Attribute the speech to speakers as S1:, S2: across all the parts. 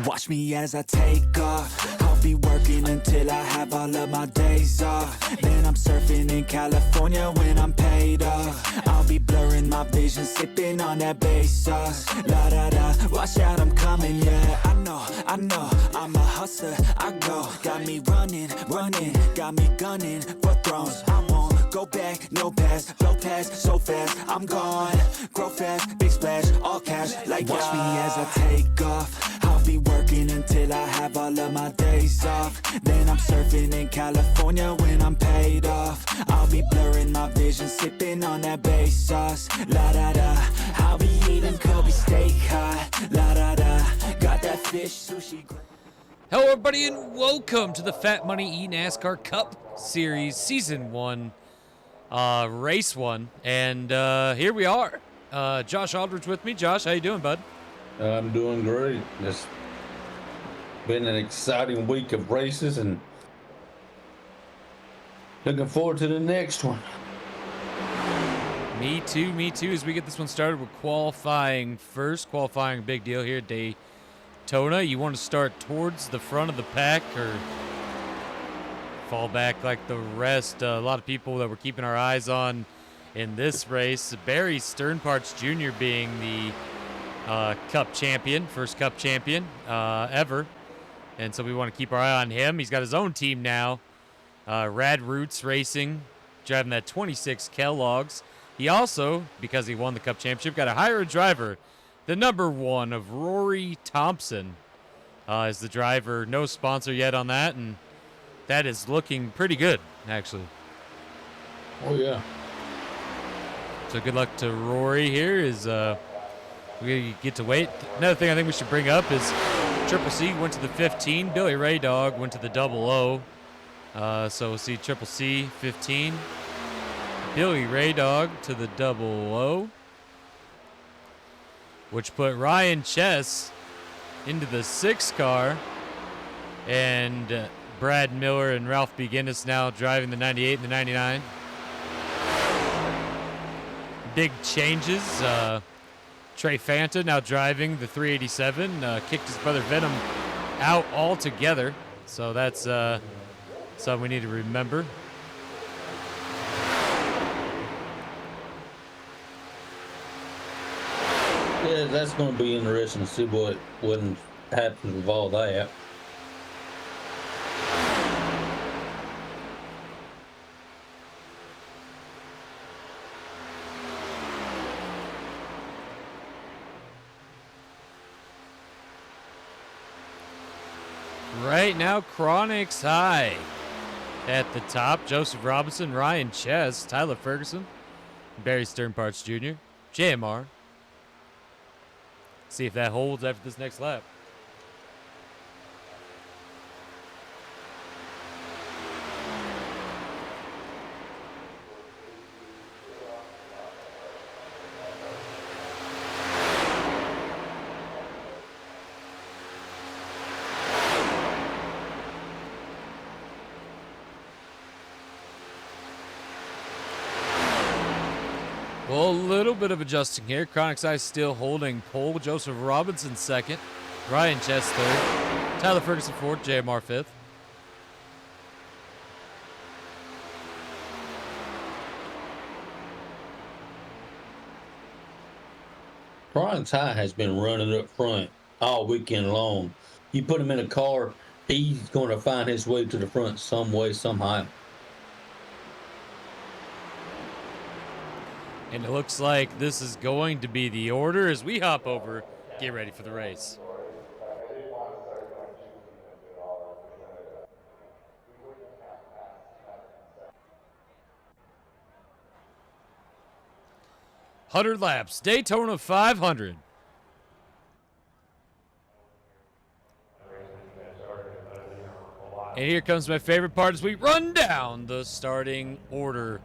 S1: Watch me as I take off. I'll be working until I have all of my days off. Then I'm surfing in California when I'm paid off. I'll be blurring my vision, sipping on that bass sauce. La da da, watch out, I'm coming, yeah. I know, I'm a hustler, I go. Got me running, got me gunning for thrones. I won't go back, no pass, blow past so fast. I'm gone, grow fast, big splash, all cash, like watch me as I take off. I'll be working until I have all of my days off. Then I'm surfing in California when I'm paid off. I'll be blurring my vision, sipping on that bass sauce. La da da, I'll be eating Kobe steak hot. La da da, got that fish sushi.
S2: Hello everybody and welcome to the Fat Money Enascar Cup Series Season 1, Race 1. And here we are. Josh Aldridge with me. Josh, how you doing, bud?
S3: I'm doing great. It's been an exciting week of races and looking forward to the next one.
S2: Me too, as we get this one started with qualifying first. Qualifying, big deal here at Daytona. You want to start towards the front of the pack or fall back like the rest? A lot of people that we're keeping our eyes on in this race. Barry Sternparts Jr. being the Cup champion, first Cup champion ever. And so we want to keep our eye on him. He's got his own team now. Rad Roots Racing, driving that 26 Kellogg's. He also, because he won the Cup championship, got to hire a driver. The number one of Rory Thompson is the driver. No sponsor yet on that, and that is looking pretty good, actually.
S3: Oh, yeah.
S2: So good luck to Rory here. We get to wait. Another thing I think we should bring up is Triple C went to the 15. Billy Ray Dog went to the 00. So we'll see Triple C 15. Billy Ray Dog to the 00. Which put Ryan Chess into the 6 car. And Brad Miller and Ralph B. Guinness now driving the 98 and the 99. Big changes. Trey Fanta now driving the 387. Kicked his brother Venom out altogether. So that's something we need to remember.
S3: Yeah, that's going to be interesting to see what happens with all that.
S2: Right now, Chronix High at the top. Joseph Robinson, Ryan Chess, Tyler Ferguson, Barry Sternparts Jr., G.A.M.E. See if that holds after this next lap. Well, a little bit of adjusting here. Chronix Eye still holding pole. Joseph Robinson second. Ryan Chess third. Tyler Ferguson fourth. G.A.M.E. fifth.
S3: Chronix High has been running up front all weekend long. You put him in a car, he's going to find his way to the front some way, somehow.
S2: And it looks like this is going to be the order as we hop over, get ready for the race. $100 laps, Daytona 500. And here comes my favorite part as we run down the starting order.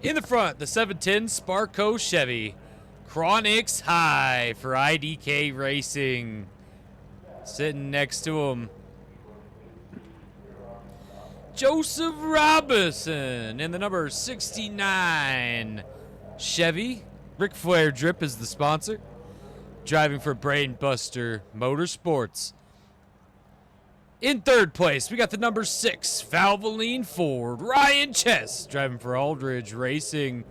S2: In the front, the 710 Sparco Chevy. Chronix High for IDK Racing. Sitting next to him, Joseph Robinson in the number 69 Chevy. Ric Flair Drip is the sponsor. Driving for Brain Buster Motorsports. In third place, we got the number 6 Valvoline Ford, Ryan Chess, driving for Aldridge Racing.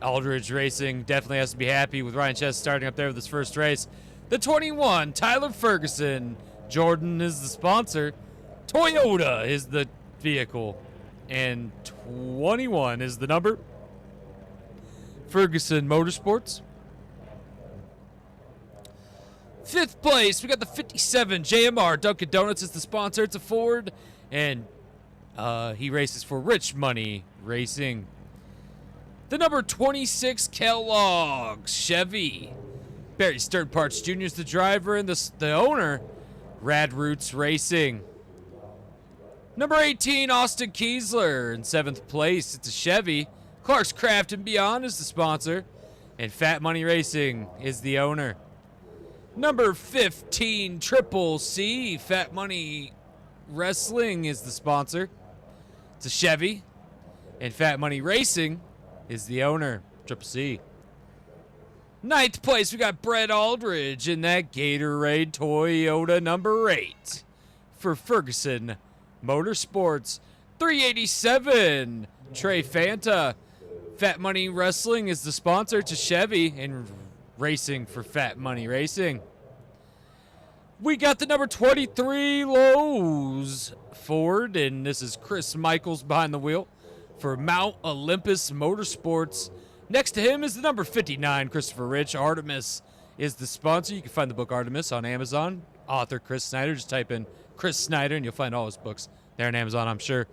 S2: Aldridge Racing definitely has to be happy with Ryan Chess starting up there with his first race. The 21, Tyler Ferguson. Jordan is the sponsor. Toyota is the vehicle. And 21 is the number. Ferguson Motorsports. Fifth place, we got the 57 G.A.M.E. Dunkin' Donuts is the sponsor. It's a Ford, and he races for Rich Money Racing. The number 26 Kellogg's Chevy. Barry Stern Parts Jr. is the driver, and the owner, Rad Roots Racing. Number 18 Austin Kiesler in 7th place. It's a Chevy. Clark's Craft and Beyond is the sponsor, and Fat Money Racing is the owner. Number 15, Triple C, Fat Money Wrestling is the sponsor. It's a Chevy, and Fat Money Racing is the owner, Triple C. 9th place, we got Brett Aldridge in that Gatorade Toyota number 8 for Ferguson Motorsports. 387, Trey Fanta. Fat Money Wrestling is the sponsor to Chevy, and racing for Fat Money Racing. We got the number 23 Lowe's Ford, and this is Chris Michaels behind the wheel for Mount Olympus Motorsports. Next to him is the number 59 Christopher Rich. Artemis is the sponsor. You can find the book Artemis on Amazon. Author Chris Snider. Just type in Chris Snider and you'll find all his books there on Amazon, I'm sure.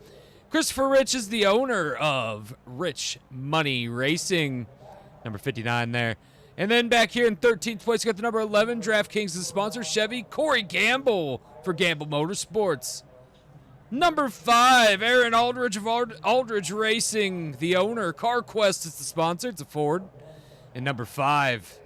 S2: Christopher Rich is the owner of Rich Money Racing. Number 59 there. And then back here in 13th place, you got the number 11, DraftKings is the sponsor, Chevy. Corey Gamble for Gamble Motorsports. Number 5, Aaron Aldridge of Aldridge Racing, the owner. CarQuest is the sponsor. It's a Ford. And number 5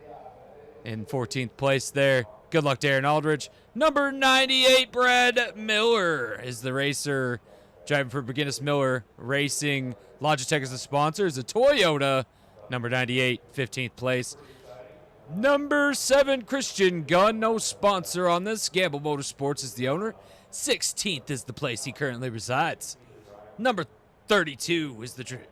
S2: in 14th place there. Good luck to Aaron Aldridge. Number 98, Brad Miller is the racer. Driving for Beginnis Miller Racing. Logitech is the sponsor. It's a Toyota. Number 98, 15th place. Number 7, Christian Gunn, no sponsor on this. Gamble Motorsports is the owner. 16th is the place he currently resides. Number 32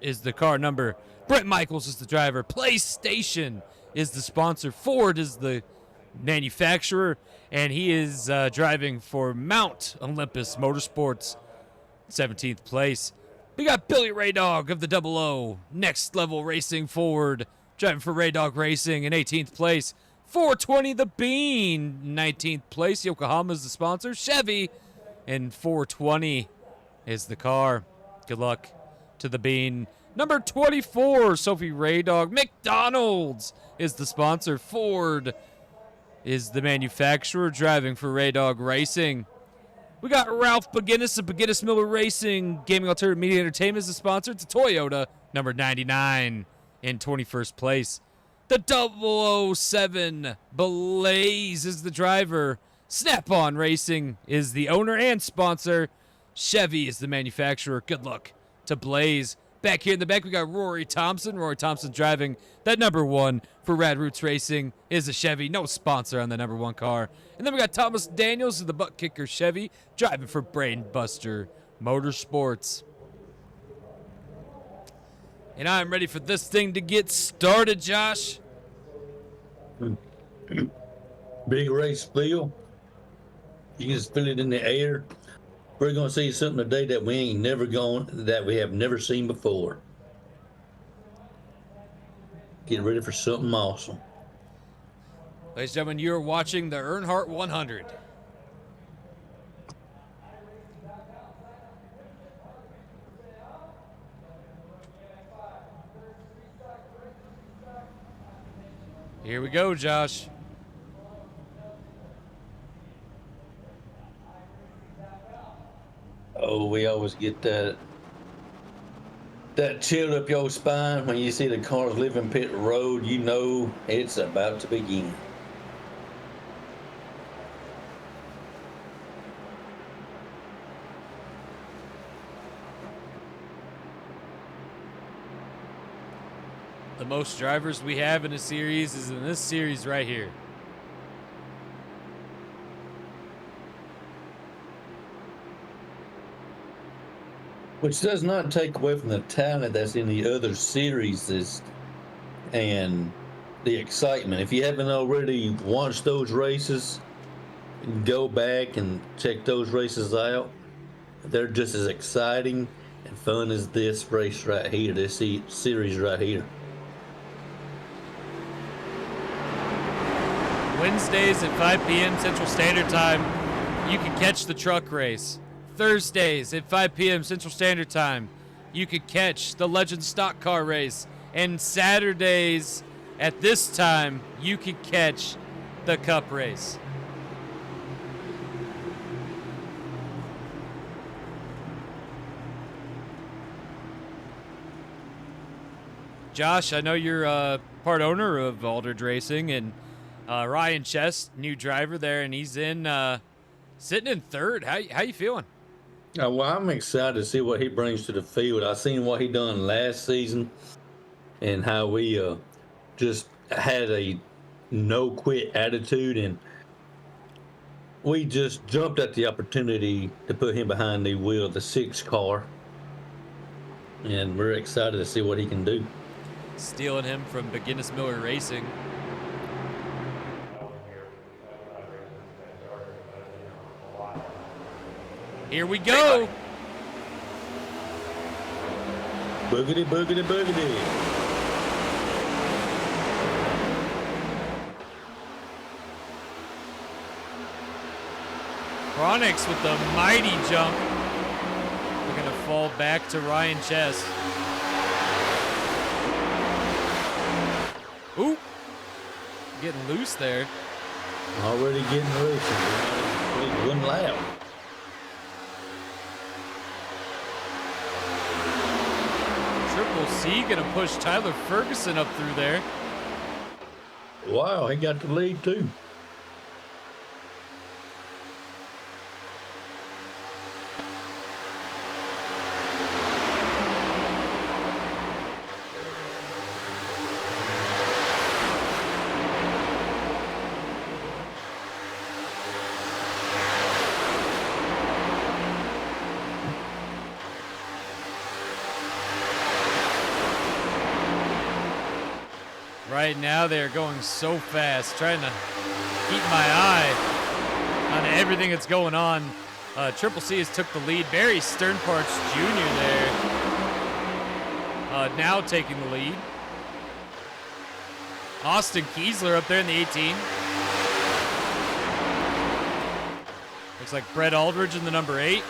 S2: is the car number. Brent Michaels is the driver. PlayStation is the sponsor. Ford is the manufacturer, and he is driving for Mount Olympus Motorsports. 17th place. We got Billy Ray Dog of the 00 Next Level Racing Ford, driving for Ray Dog Racing in 18th place. 420 The Bean, 19th place. Yokohama is the sponsor. Chevy, and 420 is the car. Good luck to The Bean. Number 24, Sophie Ray Dog. McDonald's is the sponsor. Ford is the manufacturer, driving for Ray Dog Racing. We got Ralph Beginnis of Beginnis Miller Racing. Gaming Alternative Media Entertainment is the sponsor. It's a Toyota, number 99 in 21st place. The 007 Blaze is the driver. Snap-on Racing is the owner and sponsor. Chevy is the manufacturer. Good luck to Blaze. Back here in the back, we got Rory Thompson. Rory Thompson driving that number 1 for Rad Roots Racing is a Chevy. No sponsor on the number 1 car. And then we got Thomas Daniels of the Butt Kicker Chevy driving for Brain Buster Motorsports. And I'm ready for this thing to get started, Josh.
S3: Big race spiel. You can just feel it in the air. We're going to see something today that we have never seen before. Get ready for something awesome.
S2: Ladies and gentlemen, you're watching the Earnhardt 100. Here we go, Josh.
S3: Oh, we always get that chill up your spine when you see the cars leaving pit road. You know it's about to begin.
S2: The most drivers we have in a series is in this series right here.
S3: Which does not take away from the talent that's in the other series and the excitement. If you haven't already watched those races, go back and check those races out. They're just as exciting and fun as this race right here, this series right here.
S2: Wednesdays at 5 p.m. Central Standard Time, you can catch the truck race. Thursdays at 5 p.m. Central Standard Time, you could catch the Legend Stock Car race. And Saturdays at this time, you could catch the Cup race. Josh, I know you're part owner of Aldridge Racing, and Ryan Chess, new driver there, and he's in sitting in third. How you feeling?
S3: Well, I'm excited to see what he brings to the field. I seen what he done last season and how we just had a no quit attitude, and we just jumped at the opportunity to put him behind the wheel of the 6 car, and we're excited to see what he can do.
S2: Stealing him from McGinnis Miller Racing. Here we go.
S3: Boogity, boogity, boogity.
S2: Chronix with the mighty jump. We're going to fall back to Ryan Chess. Ooh. Getting loose there.
S3: Already getting loose. One lap.
S2: Triple C going to push Tyler Ferguson up through there.
S3: Wow, he got the lead too.
S2: Right now they are going so fast, trying to keep my eye on everything that's going on. Triple C has took the lead. Barry Sternparts Jr. there, now taking the lead. Austin Kiesler up there in the 18. Looks like Brett Aldridge in the number 8.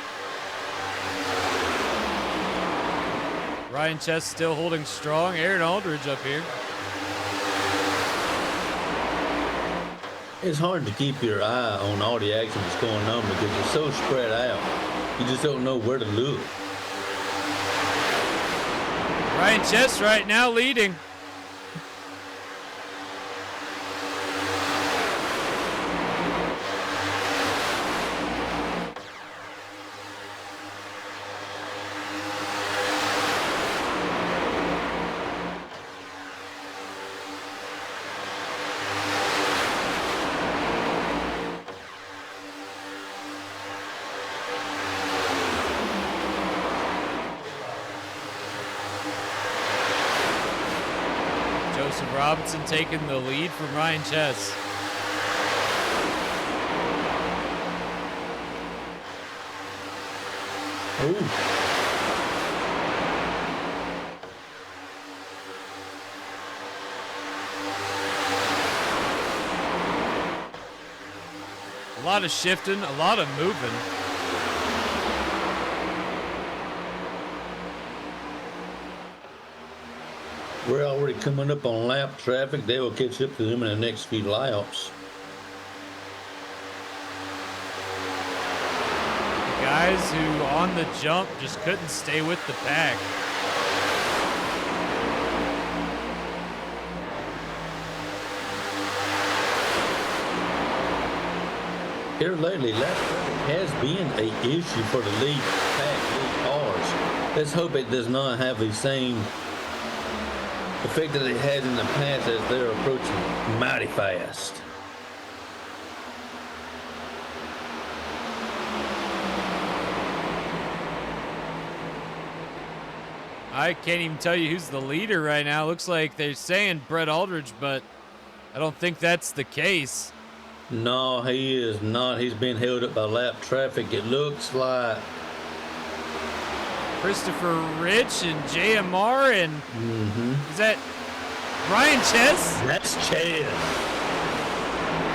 S2: Ryan Chess still holding strong. Aaron Aldridge up here.
S3: It's hard to keep your eye on all the action that's going on because it's so spread out. You just don't know where to look.
S2: Ryan Chess right now leading. Robinson taking the lead from Ryan Chess.
S3: Ooh.
S2: A lot of shifting, a lot of moving.
S3: We're already coming up on lap traffic. They will catch up to them in the next few laps.
S2: The guys who on the jump just couldn't stay with the pack.
S3: Here lately, lap traffic has been an issue for the lead cars. Let's hope it does not have the same effect that it has in the past as they're approaching mighty fast.
S2: I can't even tell you who's the leader right now. Looks like they're saying Brett Aldridge, but I don't think that's the case.
S3: No, he is not. He's being held up by lap traffic. It looks like
S2: Christopher Rich and JMR and is that Ryan Chess?
S3: that's Chad.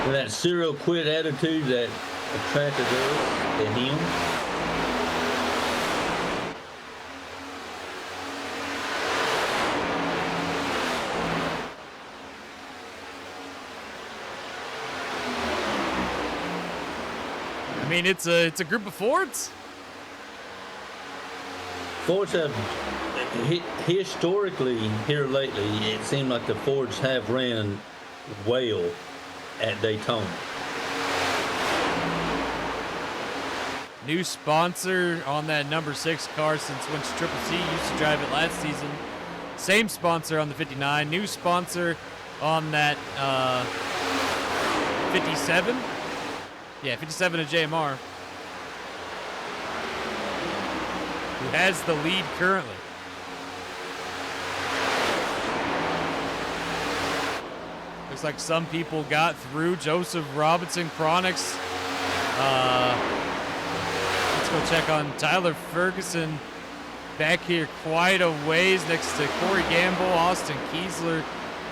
S3: With that serial quit attitude that attracted us to him.
S2: I mean, it's a group of Fords.
S3: Fords have historically here lately. It seemed like the Fords have ran well at Daytona.
S2: New sponsor on that number 6 car since when Triple C used to drive it last season. Same sponsor on the 59. New sponsor on that 57. Yeah, 57 of JMR. Who has the lead currently. Looks like some people got through. Joseph Robinson, Chronix. Let's go check on Tyler Ferguson. Back here quite a ways next to Corey Gamble, Austin Kiesler,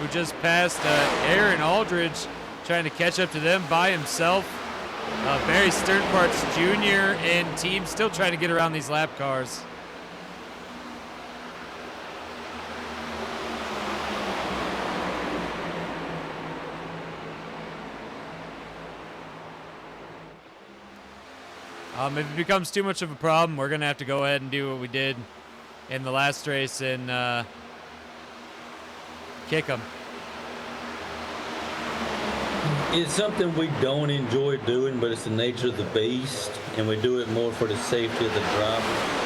S2: who just passed Aaron Aldridge, trying to catch up to them by himself. Barry Sternparts Jr. and team still trying to get around these lap cars. If it becomes too much of a problem, we're going to have to go ahead and do what we did in the last race and kick them.
S3: It's something we don't enjoy doing, but it's the nature of the beast, and we do it more for the safety of the driver.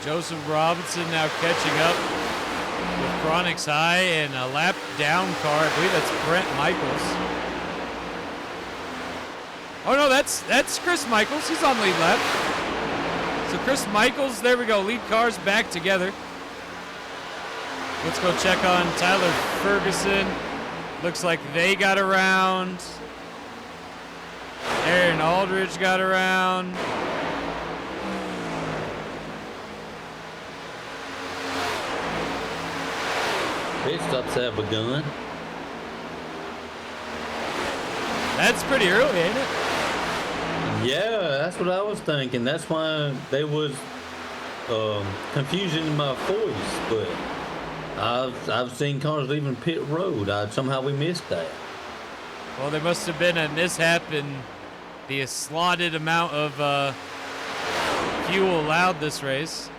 S2: Joseph Robinson now catching up with Chronix High and a lap down car. I believe that's Brent Michaels. Oh no, that's Chris Michaels. He's on lead lap. So Chris Michaels, there we go. Lead cars back together. Let's go check on Tyler Ferguson. Looks like they got around. Aaron Aldridge got around.
S3: Pit stops have begun.
S2: That's pretty early, ain't it?
S3: Yeah, that's what I was thinking. That's why there was confusion in my voice. But I've seen cars leaving pit road. Somehow we missed that.
S2: Well, there must have been a mishap in the slotted amount of fuel allowed this race.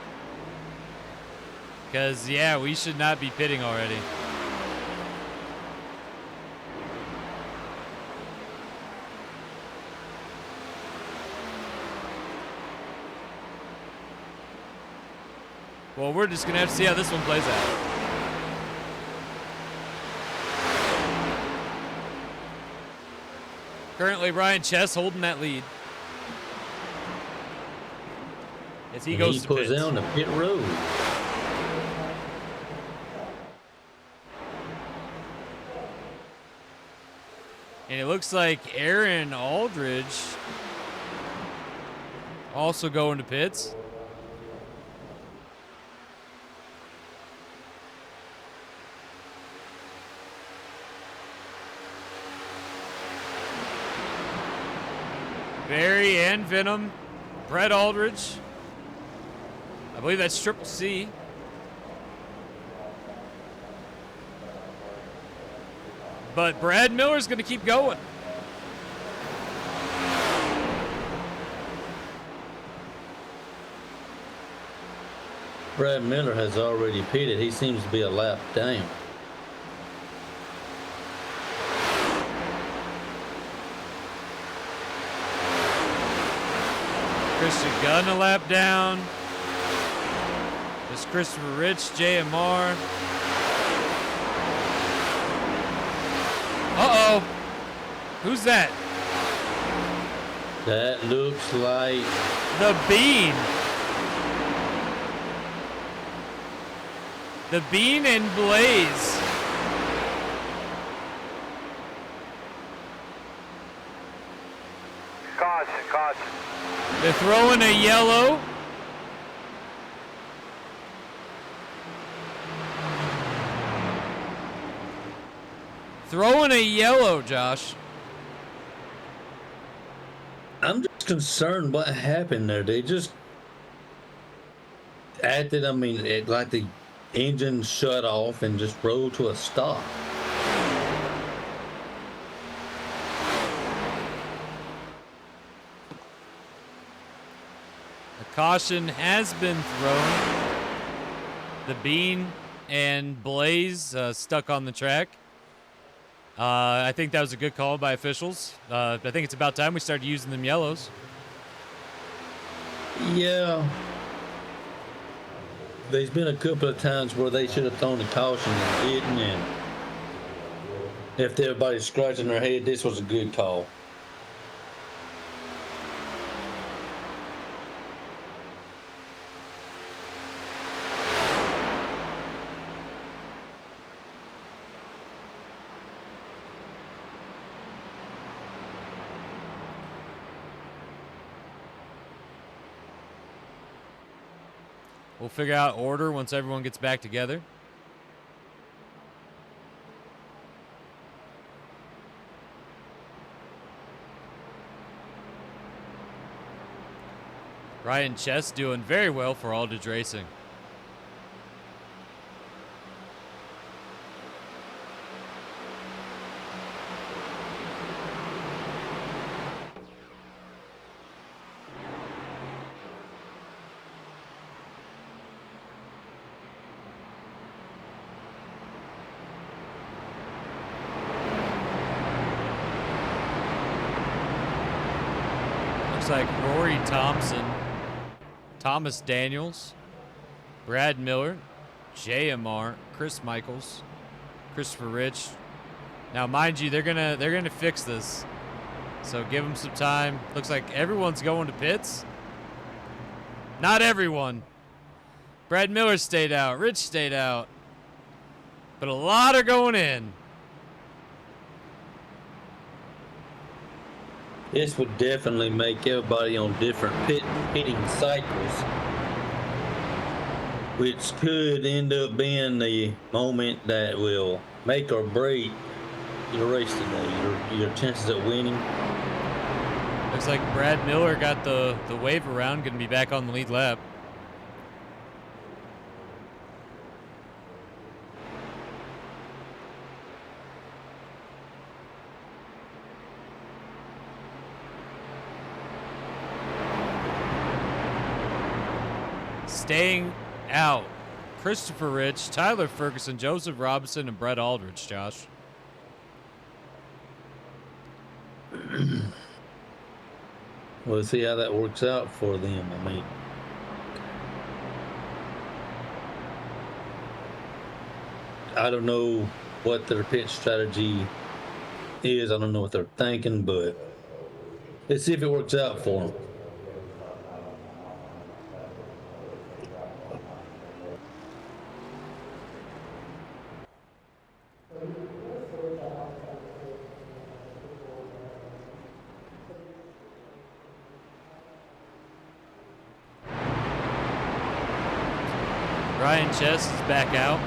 S2: Because, yeah, we should not be pitting already. Well, we're just going to have to see how this one plays out. Currently, Ryan Chess holding that lead. As he goes to
S3: pulls
S2: pits.
S3: down the pit road.
S2: And it looks like Aaron Aldridge also going to pits. Barry and Venom, Brett Aldridge. I believe that's Triple C. But Brad Miller's going to keep going.
S3: Brad Miller has already pitted. He seems to be a lap down.
S2: Christian Gunn a lap down. There's Christopher Rich, J.M.R. Uh-oh. Who's that?
S3: That looks like
S2: The Bean. The Bean and Blaze.
S4: Caution.
S2: They're throwing a yellow. Throwing a yellow, Josh.
S3: I'm just concerned what happened there. They just acted, like the engine shut off and just rolled to a stop.
S2: A caution has been thrown. The Bean and Blaze stuck on the track. I think that was a good call by officials. I think it's about time we started using them yellows.
S3: Yeah. There's been a couple of times where they should have thrown the caution and didn't, and if everybody's scratching their head, this was a good call.
S2: We'll figure out order once everyone gets back together. Ryan Chess doing very well for Aldridge Racing. Like Rory Thompson, Thomas Daniels, Brad Miller, J.M.R., Chris Michaels, Christopher Rich. Now, mind you, they're gonna fix this, so give them some time. Looks like everyone's going to pits. Not everyone. Brad Miller stayed out. Rich stayed out, but a lot are going in.
S3: This would definitely make everybody on different pitting cycles, which could end up being the moment that will make or break your race today, your chances at winning.
S2: Looks like Brad Miller got the wave around, going to be back on the lead lap. Staying out, Christopher Rich, Tyler Ferguson, Joseph Robinson, and Brett Aldridge, Josh.
S3: We'll see how that works out for them. I don't know what their pit strategy is. I don't know what they're thinking, but let's see if it works out for them.
S2: Ryan Chess is back out.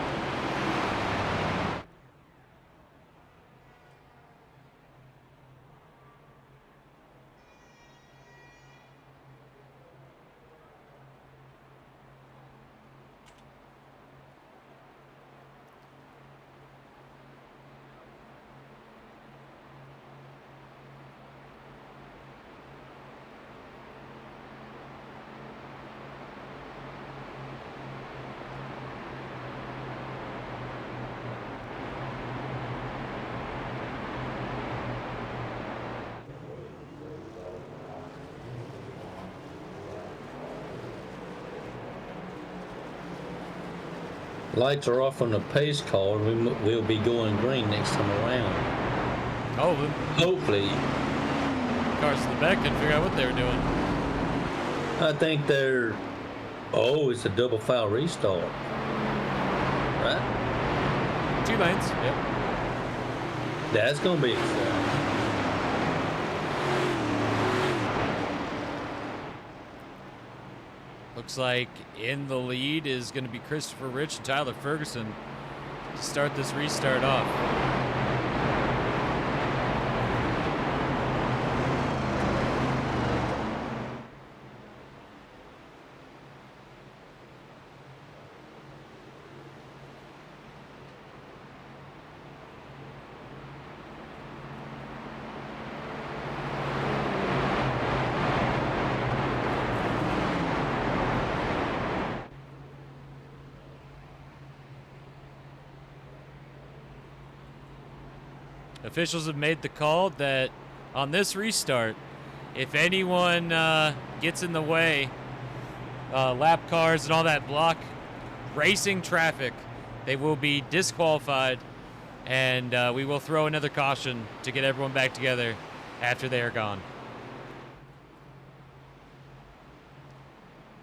S3: Lights are off on the pace car. We'll be going green next time around.
S2: Oh,
S3: Hopefully.
S2: cars in the back couldn't figure out what they were doing.
S3: I think they're... Oh, it's a double foul restart. Right?
S2: 2 lanes. Yep.
S3: That's going to be exciting.
S2: Looks like in the lead is going to be Christopher Rich and Tyler Ferguson to start this restart off. Officials have made the call that on this restart, if anyone gets in the way, lap cars and all that block racing traffic, they will be disqualified, and we will throw another caution to get everyone back together after they are gone.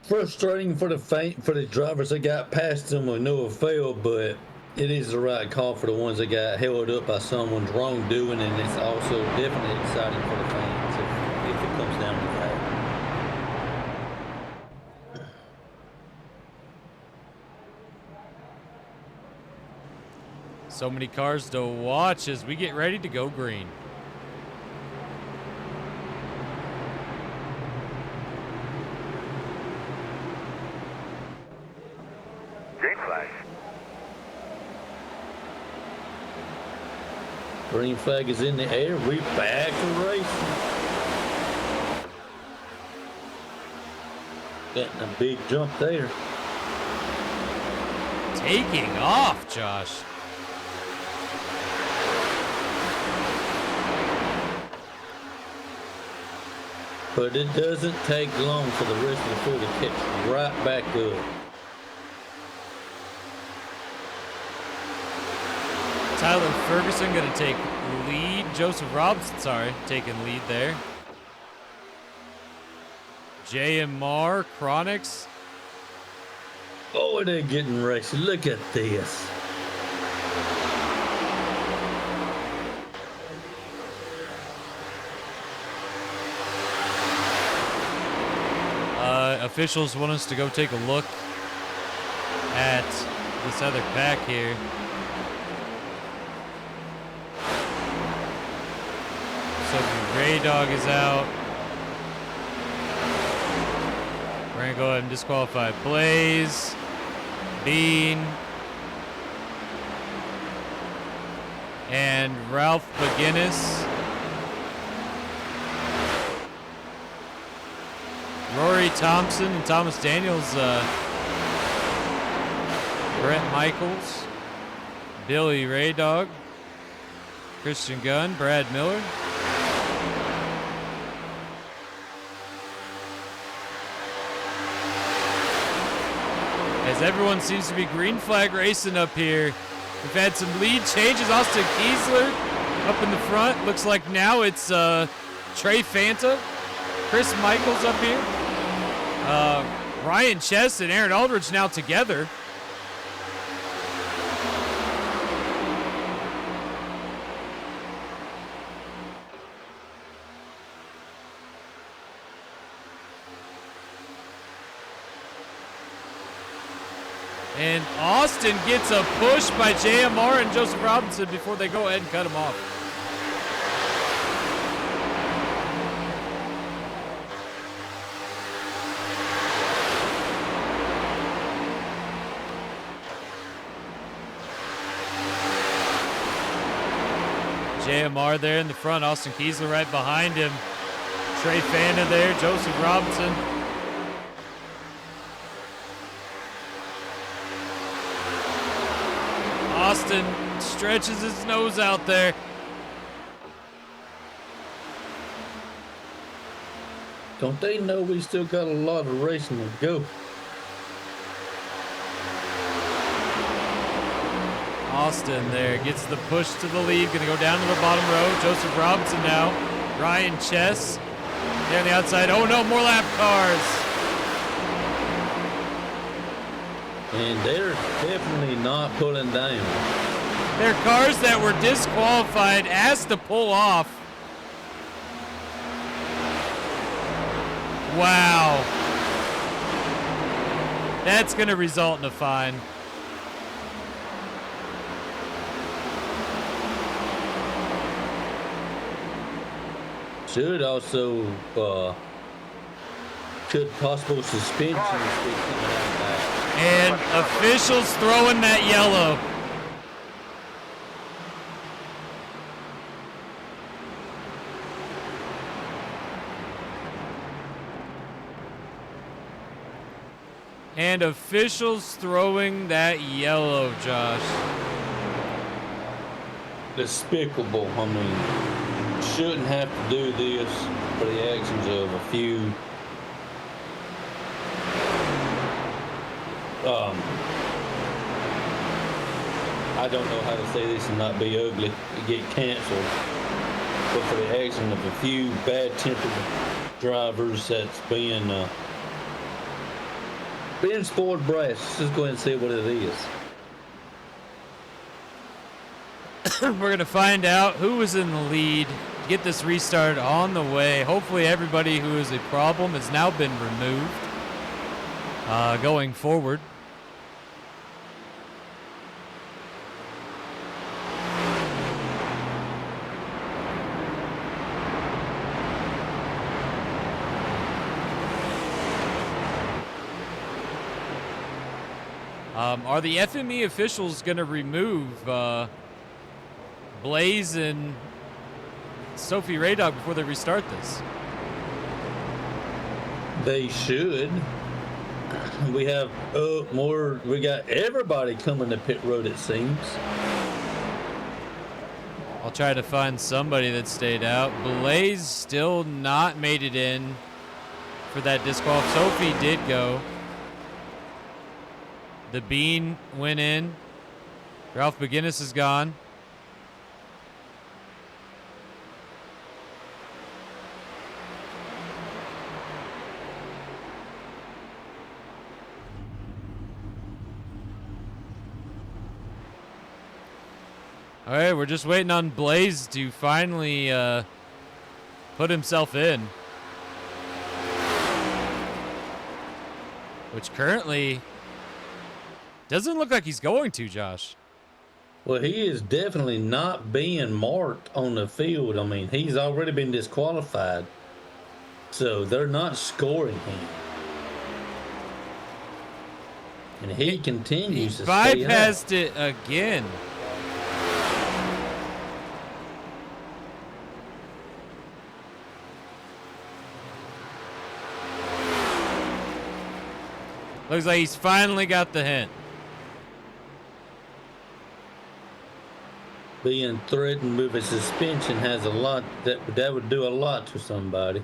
S3: Frustrating for the drivers that got past them with no avail, but it is the right call for the ones that got held up by someone's wrongdoing, and it's also definitely exciting for the fans if it comes down to that.
S2: So many cars to watch as we get ready to go green.
S4: Green flag.
S3: Green flag is in the air. We back to racing. Getting a big jump there.
S2: Taking off, Josh.
S3: But it doesn't take long for the rest of the field to catch right back up.
S2: Tyler Ferguson going to take lead. Joseph Robinson, taking lead there. G.A.M.E, Chronics.
S3: Oh, they're getting racy. Look at this.
S2: Officials want us to go take a look at this other pack here. So Ray Dog is out. We're gonna go ahead and disqualify Blaze, Bean, and Ralph McGinnis. Rory Thompson and Thomas Daniels, Brett Michaels, Billy Ray Dog, Christian Gunn, Brad Miller. As everyone seems to be green flag racing up here. We've had some lead changes. Austin Kiesler up in the front. Looks like now it's Trey Fanta. Chris Michaels up here. Ryan Chess and Aaron Aldridge now together. And Austin gets a push by G.A.M.E and Joseph Robinson before they go ahead and cut him off. G.A.M.E there in the front, Austin Kiesler right behind him. Trey Fanta there, Joseph Robinson. Austin stretches his nose out there.
S3: Don't they know we still got a lot of racing to go?
S2: Austin there gets the push to the lead. Going to go down to the bottom row. Joseph Robinson now. Ryan Chess there on the outside. Oh no, more lap cars.
S3: And they're definitely not pulling down.
S2: They're cars that were disqualified, asked to pull off. Wow. That's going to result in a fine.
S3: Should also could possible suspension be coming out back.
S2: And officials throwing that yellow. And officials throwing that yellow, Josh.
S3: Despicable. I mean, shouldn't have to do this for the actions of a few. I don't know how to say this and not be ugly, get canceled, but for the action of a few bad-tempered drivers that's being spoiled brass. Let's just go ahead and say what it is.
S2: We're going to find out who was in the lead, get this restart on the way. Hopefully everybody who is a problem has now been removed going forward. Are the FME officials going to remove Blaze and Sophie Raydog before they restart this?
S3: They should. We have more. We got everybody coming to pit road, it seems.
S2: I'll try to find somebody that stayed out. Blaze still not made it in for that disqual. Sophie did go. The Bean went in. Ralph McGinnis is gone. All right, we're just waiting on Blaze to finally put himself in. Which currently doesn't look like he's going to, Josh.
S3: Well, he is definitely not being marked on the field. I mean, he's already been disqualified. So they're not scoring him. And he continues to stay up.
S2: Bypassed it again. Looks like he's finally got the hint.
S3: Being threatened with a suspension has a lot, that would do a lot to somebody.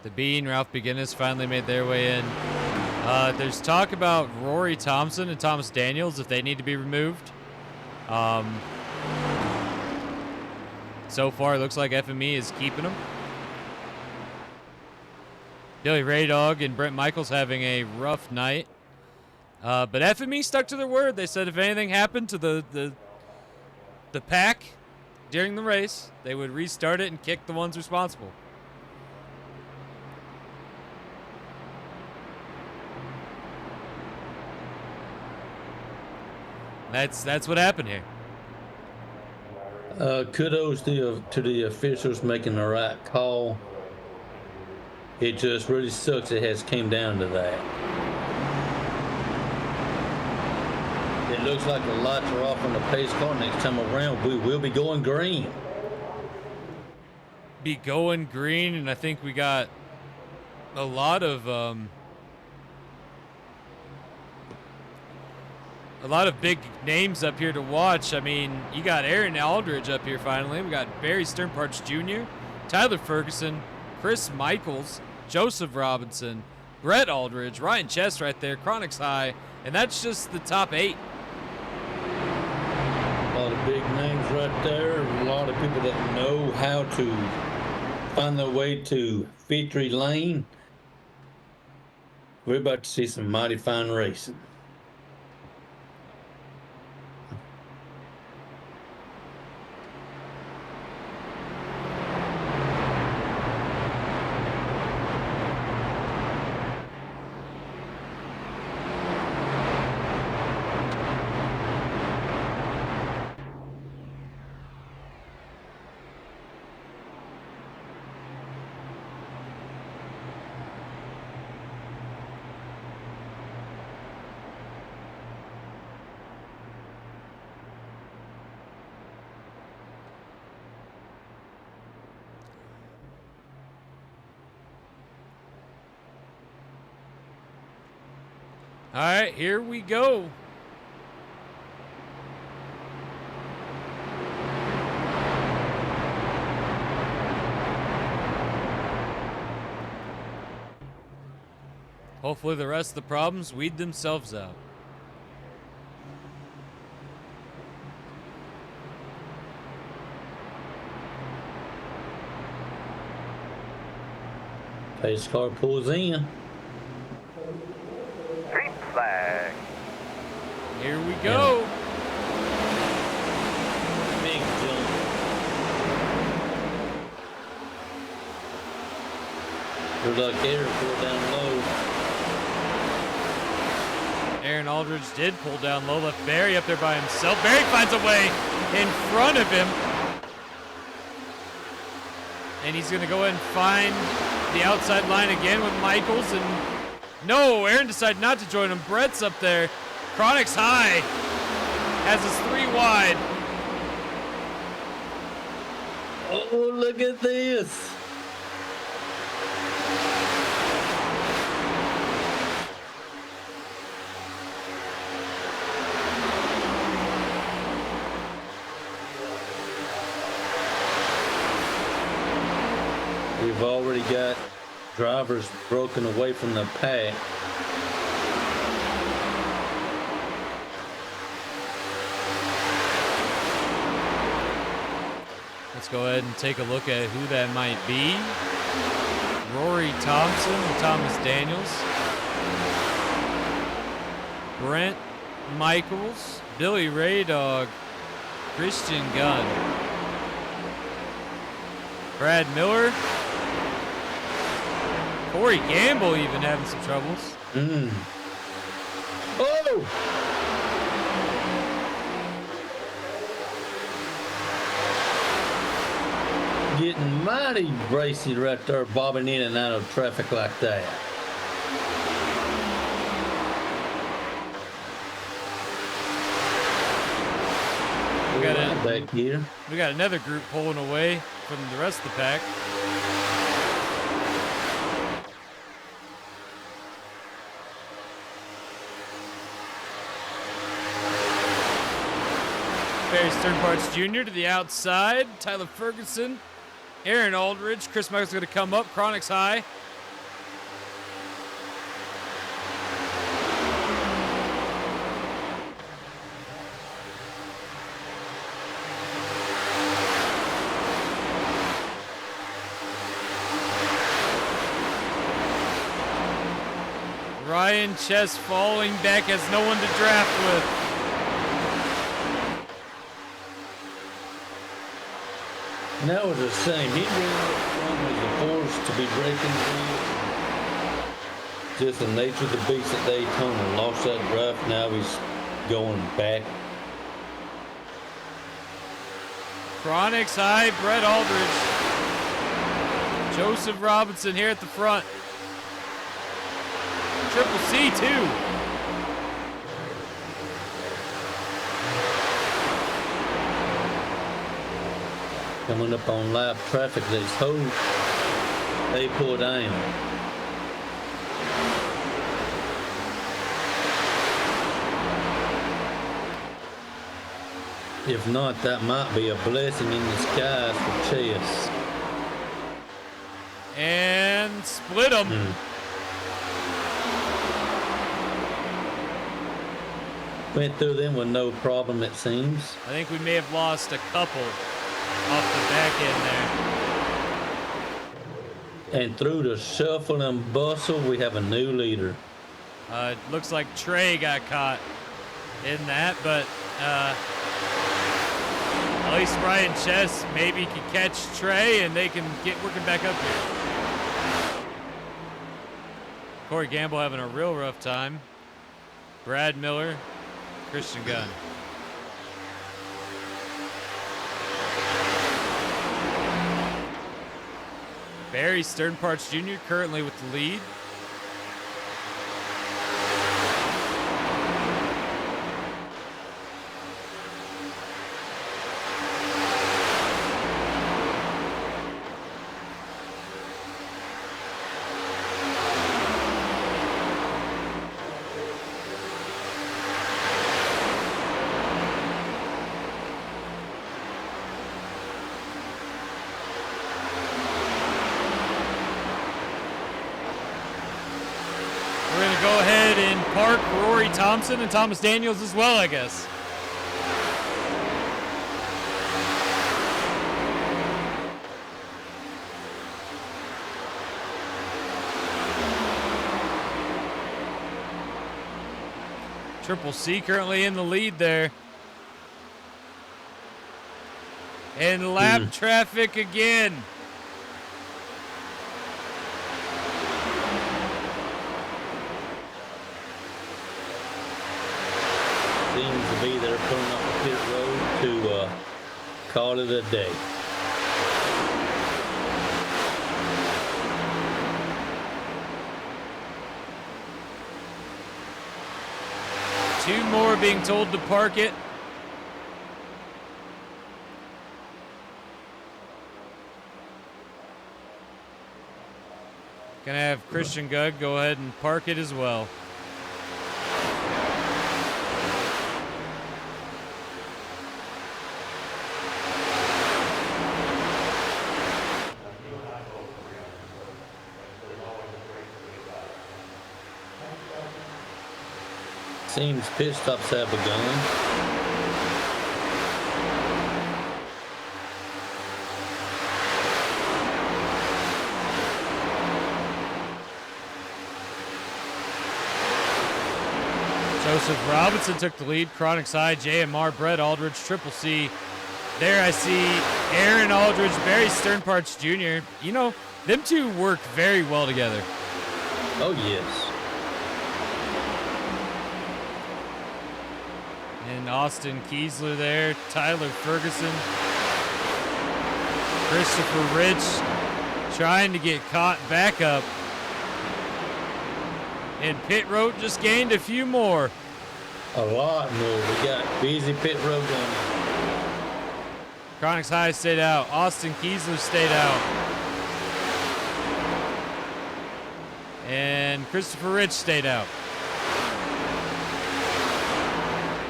S2: The Bean, Ralph McGinnis finally made their way in. There's talk about Rory Thompson and Thomas Daniels if they need to be removed. So far, it looks like FME is keeping them. Billy Raydog and Brent Michaels having a rough night. But FME stuck to their word. They said if anything happened to the pack during the race, they would restart it and kick the ones responsible. That's what happened here.
S3: Kudos to the officials making the right call. It just really sucks it has came down to that. It looks like the lights are off on the pace car next time around. We will be going green.
S2: Be going green, and I think we got a lot of big names up here to watch. I mean, you got Aaron Aldridge up here finally. We got Barry Sternparts Jr., Tyler Ferguson, Chris Michaels, Joseph Robinson, Brett Aldridge, Ryan Chess right there, Chronix High, And that's just the top 8.
S3: A lot of big names right there. A lot of people that know how to find their way to victory lane. We're about to see some mighty fine racing.
S2: All right, here we go. Hopefully the rest of the problems weed themselves out.
S3: Pace car pulls in.
S4: Green flag.
S2: Here we go.
S3: Big jump. Good luck there, pull down low.
S2: Aaron Aldridge did pull down low, left Barry up there by himself. Barry finds a way in front of him. And he's going to go ahead and find the outside line again with Michaels. And no, Aaron decided not to join him. Brett's up there. Chronic's high. Has his 3 wide.
S3: Oh, look at this. We've already got drivers broken away from the pack.
S2: Let's go ahead and take a look at who that might be. Rory Thompson and Thomas Daniels. Brent Michaels. Billy Raydog. Christian Gunn. Brad Miller. Corey Gamble even having some troubles.
S3: Oh! Getting mighty racy right there, bobbing in and out of traffic like that. Back here.
S2: We got another group pulling away from the rest of the pack. Barry Sternparts Jr. to the outside. Tyler Ferguson. Aaron Aldridge. Chris Michael's going to come up. Chronic's high. Ryan Chess falling back, has no one to draft with.
S3: And that was the same. He was the force to be breaking through. Just the nature of the beast at Daytona. Lost that draft. Now he's going back.
S2: Chronic's high. Brett Aldridge. Joseph Robinson here at the front. Triple C too.
S3: Coming up on lap traffic, let's hope they pull down. If not, that might be a blessing in disguise for Chess.
S2: And split them.
S3: Went through them with no problem, it seems.
S2: I think we may have lost a couple off the back end there.
S3: And through the shuffle and bustle, we have a new leader.
S2: It looks like Trey got caught in that, but at least Ryan Chess maybe can catch Trey and they can get working back up here. Corey Gamble having a real rough time. Brad Miller, Christian Gunn. Barry Sternparts Jr. currently with the lead. Thompson and Thomas Daniels as well, I guess. Triple C currently in the lead there. And lap traffic again.
S3: Seems to be they're pulling up the pit road to call it a day.
S2: Two more being told to park it. Gonna have Christian Gugg go ahead and park it as well.
S3: Seems pit stops have begun.
S2: Joseph Robinson took the lead. Chronic Side, G.A.M.E, Brett Aldridge, Triple C. There I see Aaron Aldridge, Barry Sternparts Jr. You know, them two work very well together.
S3: Oh, yes.
S2: And Austin Kiesler there, Tyler Ferguson, Christopher Rich trying to get caught back up. And pit road just gained a few more.
S3: A lot more. We got busy pit road going.
S2: Chronics High stayed out. Austin Kiesler stayed out. And Christopher Rich stayed out.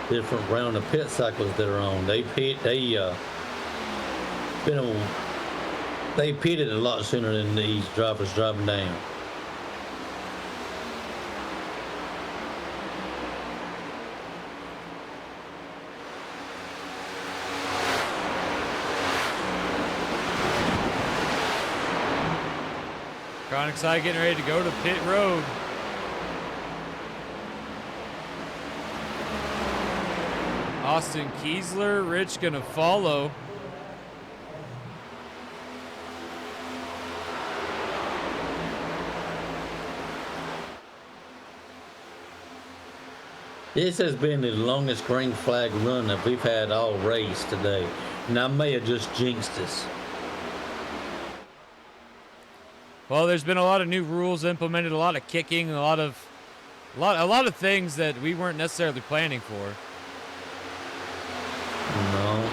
S3: Different round of pit cycles that are on. They pitted a lot sooner than these drivers driving down.
S2: Chronic Side getting ready to go to pit road. Austin Kiesler, Rich gonna follow.
S3: This has been the longest green flag run that we've had all race today. And I may have just jinxed us.
S2: Well, there's been a lot of new rules implemented, a lot of kicking, a lot of things that we weren't necessarily planning for.
S3: No.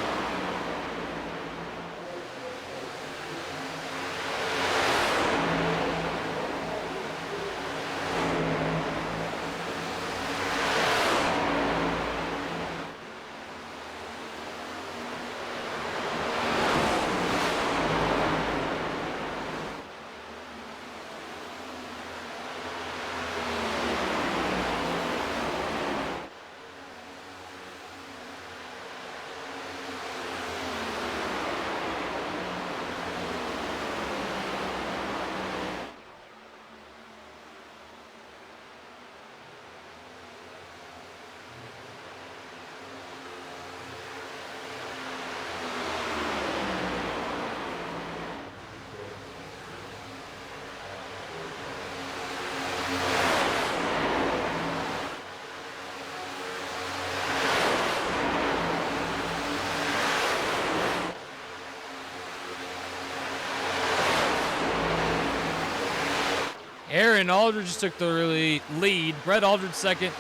S2: Aaron Aldridge took the lead. Brett Aldridge second.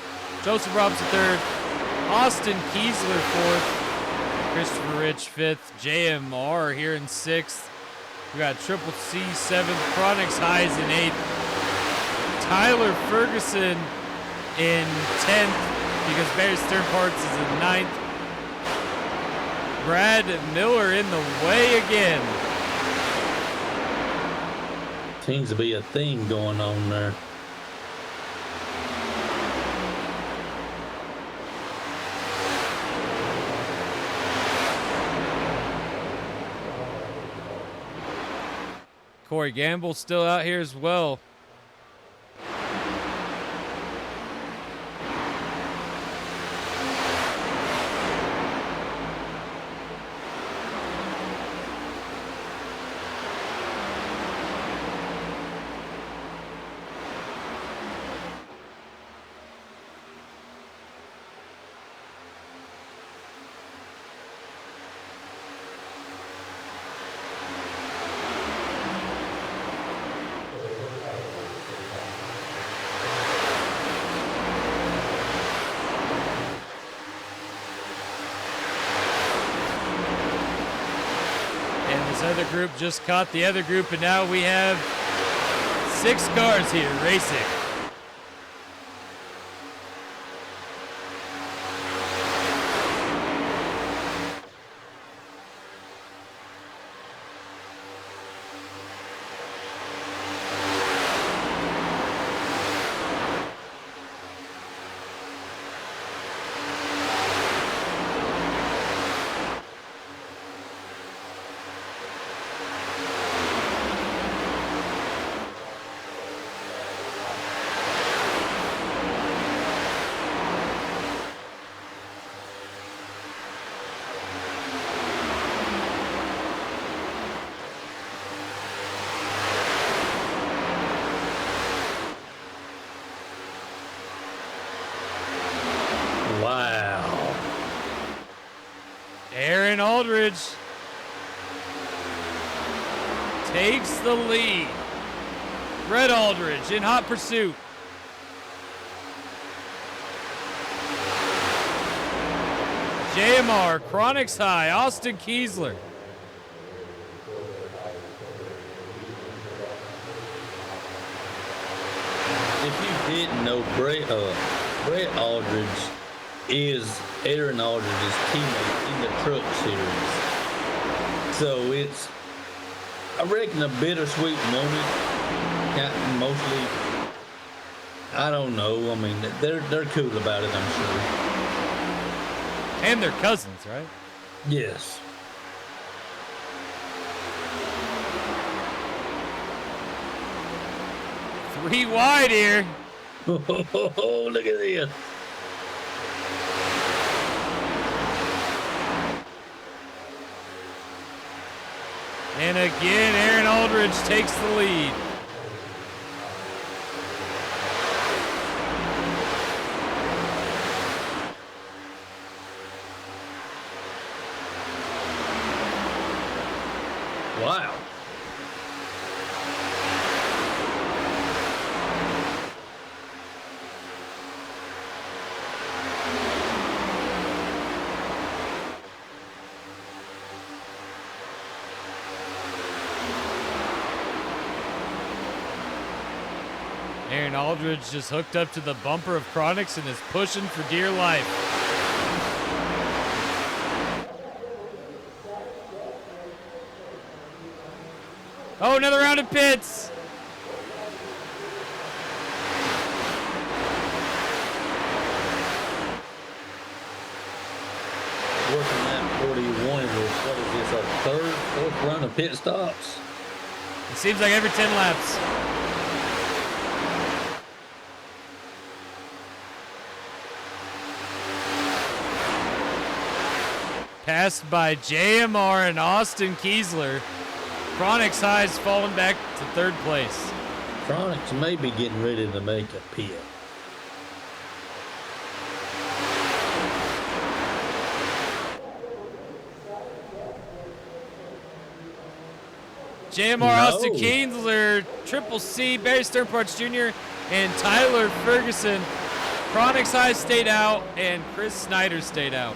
S2: Joseph Robinson third. Austin Kiesler fourth. Christopher Rich fifth. JMR here in sixth. We got Triple C seventh. Chronix Highs in eighth. Tyler Ferguson in 10th because Barry Stern Parts is in 9th. Brad Miller in the way again.
S3: Seems to be a theme going on there.
S2: Corey Gamble still out here as well. Other group just caught the other group, and now we have 6 cars here racing.
S3: Wow.
S2: Aaron Aldridge takes the lead. Brett Aldridge in hot pursuit. JMR, Chronix High, Austin Kiesler.
S3: If you didn't know, Brett Aldridge is Aaron Aldridge's teammate in the truck series. So it's, I reckon, a bittersweet moment. Mostly, I don't know. I mean, they're cool about it, I'm sure.
S2: And they're cousins, right?
S3: Yes.
S2: Three wide here.
S3: Oh, look at this.
S2: And again, Aaron Aldridge takes the lead.
S3: Wow.
S2: Aaron Aldridge just hooked up to the bumper of Chronix and is pushing for dear life. Oh, another round of pits.
S3: Working that 41 was, what is this, our third, fourth run of pit stops?
S2: It seems like every 10 laps. Passed by JMR and Austin Kiesler. Chronix High's fallen back to third place.
S3: Chronix may be getting ready to make a pit.
S2: JMR
S3: No.
S2: Austin Kienzler, Triple C, Barry Sternparts Jr., and Tyler Ferguson. Chronix High stayed out, and Chris Snider stayed out.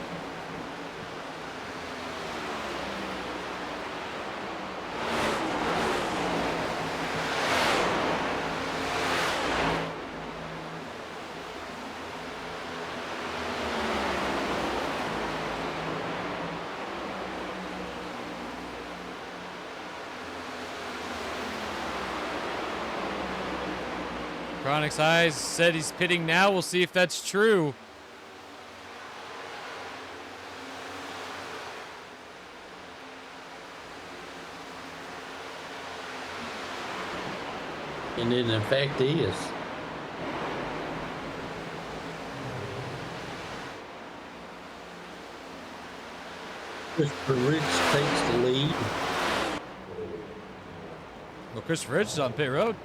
S2: Chronix High said he's pitting now. We'll see if that's true.
S3: And it in fact is. Christopher Rich takes the lead.
S2: Well, Christopher Rich is on pit road.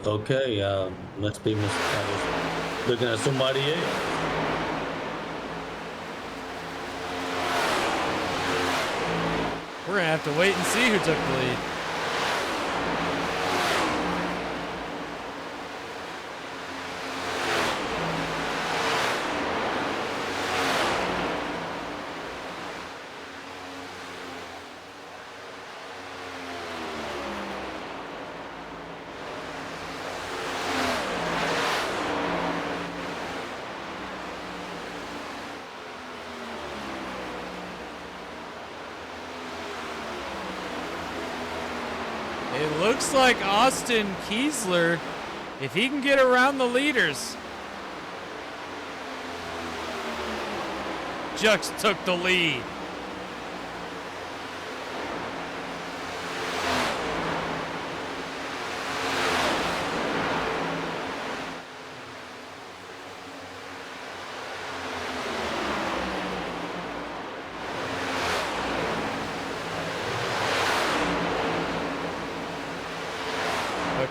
S3: Okay, must be looking at somebody else.
S2: We're going to have to wait and see who took the lead. It looks like Austin Kienzler, if he can get around the leaders. Jux took the lead.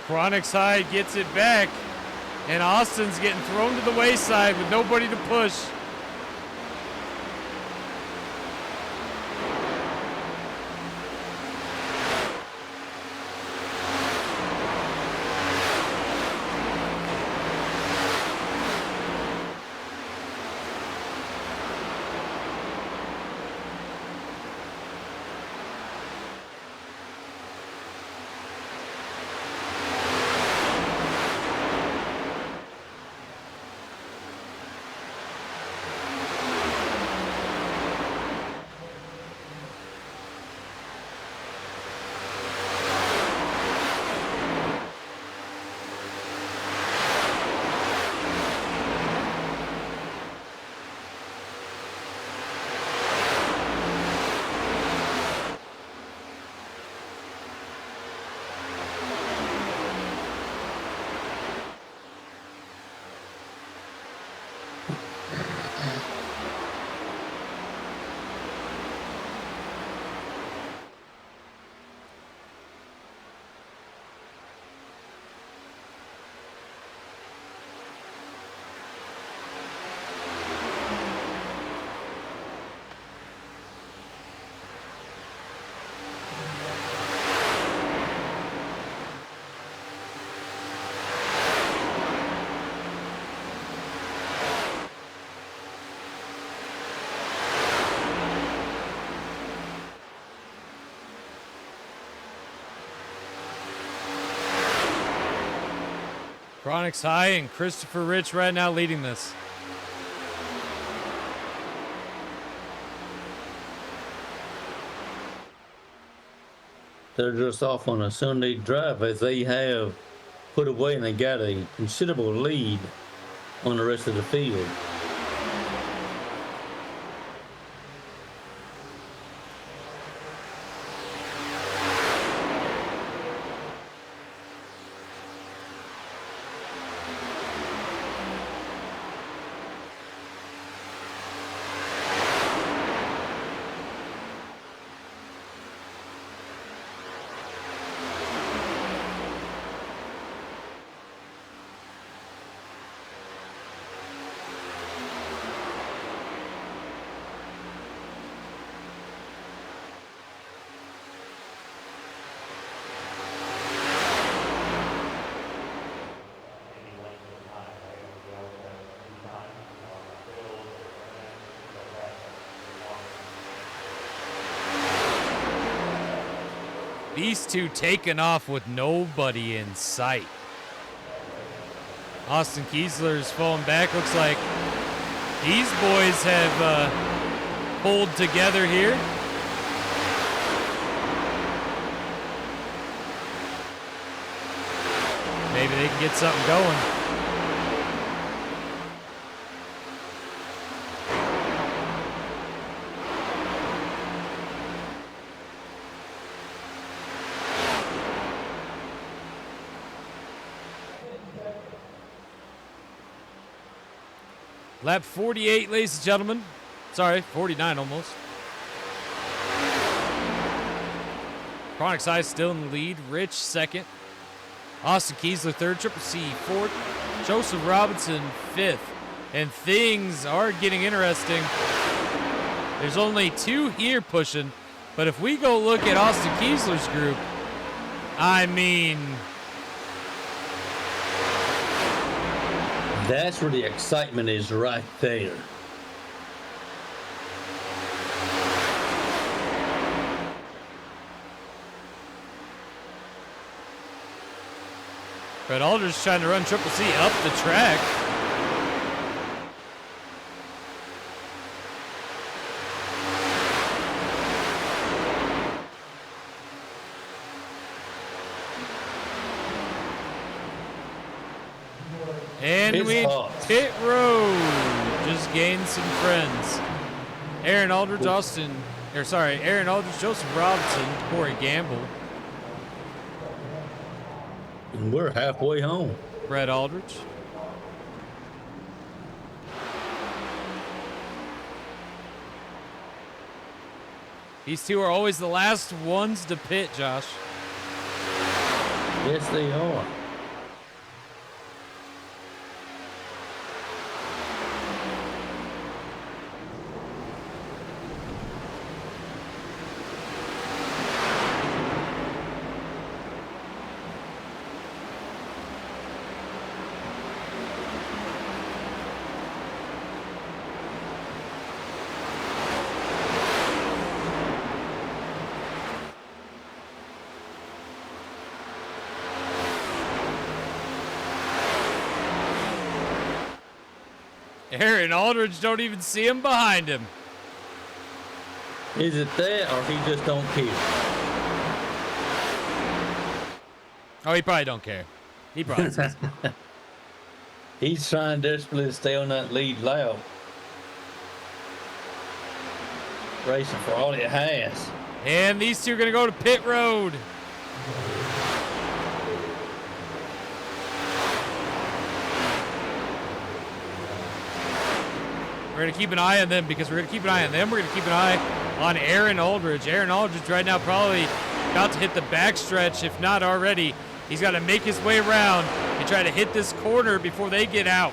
S2: Chronix High gets it back, and Austin's getting thrown to the wayside with nobody to push. Chronix High and Christopher Rich right now leading this.
S3: They're just off on a Sunday drive as they have put away and they got a considerable lead on the rest of the field.
S2: These two taking off with nobody in sight. Austin Kiesler's falling back. Looks like these boys have pulled together here. Maybe they can get something going. Lap 48, ladies and gentlemen. Sorry, 49 almost. Chronic's Eye still in the lead. Rich second. Austin Kiesler third. Triple C fourth. Joseph Robinson fifth. And things are getting interesting. There's only two here pushing. But if we go look at Austin Kiesler's group, I mean...
S3: That's where the excitement is right there.
S2: Brett Aldridge trying to run Triple C up the track. And
S3: It's
S2: we
S3: hot.
S2: pit road. Just gained some friends. Aaron Aldridge, Aaron Aldridge, Joseph Robinson, Corey Gamble,
S3: And we're halfway home.
S2: Brett Aldridge. These two are always the last ones to pit, Josh.
S3: Yes, they are.
S2: Aaron Aldridge don't even see him behind him.
S3: Is it that, or he just don't care?
S2: Oh, he probably don't care. He probably does.
S3: He's trying desperately to stay on that lead lap. Racing for all it has.
S2: And these two are going to go to pit road. We're going to keep an eye on them because we're going to keep an eye on them. We're going to keep an eye on Aaron Aldridge. Aaron Aldridge right now probably about to hit the backstretch, if not already. He's got to make his way around and try to hit this corner before they get out.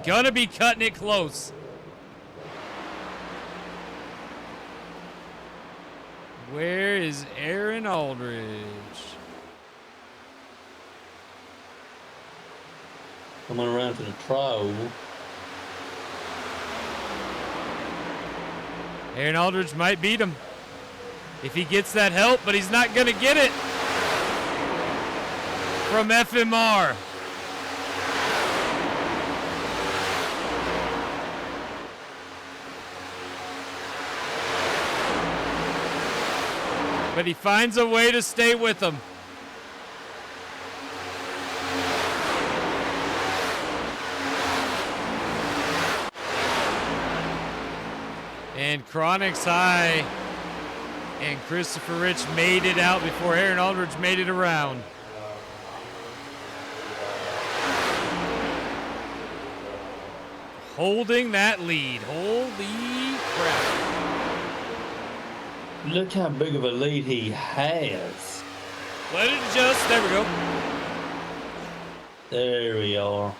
S2: Gonna be cutting it close. Where is Aaron Aldridge?
S3: Coming around to the tri-oval.
S2: Aaron Aldridge might beat him if he gets that help, but he's not going to get it from FMR. But he finds a way to stay with him. And Chronic's High and Christopher Rich made it out before Aaron Aldridge made it around. Holding that lead. Holy crap.
S3: Look how big of a lead he has.
S2: Let it adjust. There we go.
S3: There we are.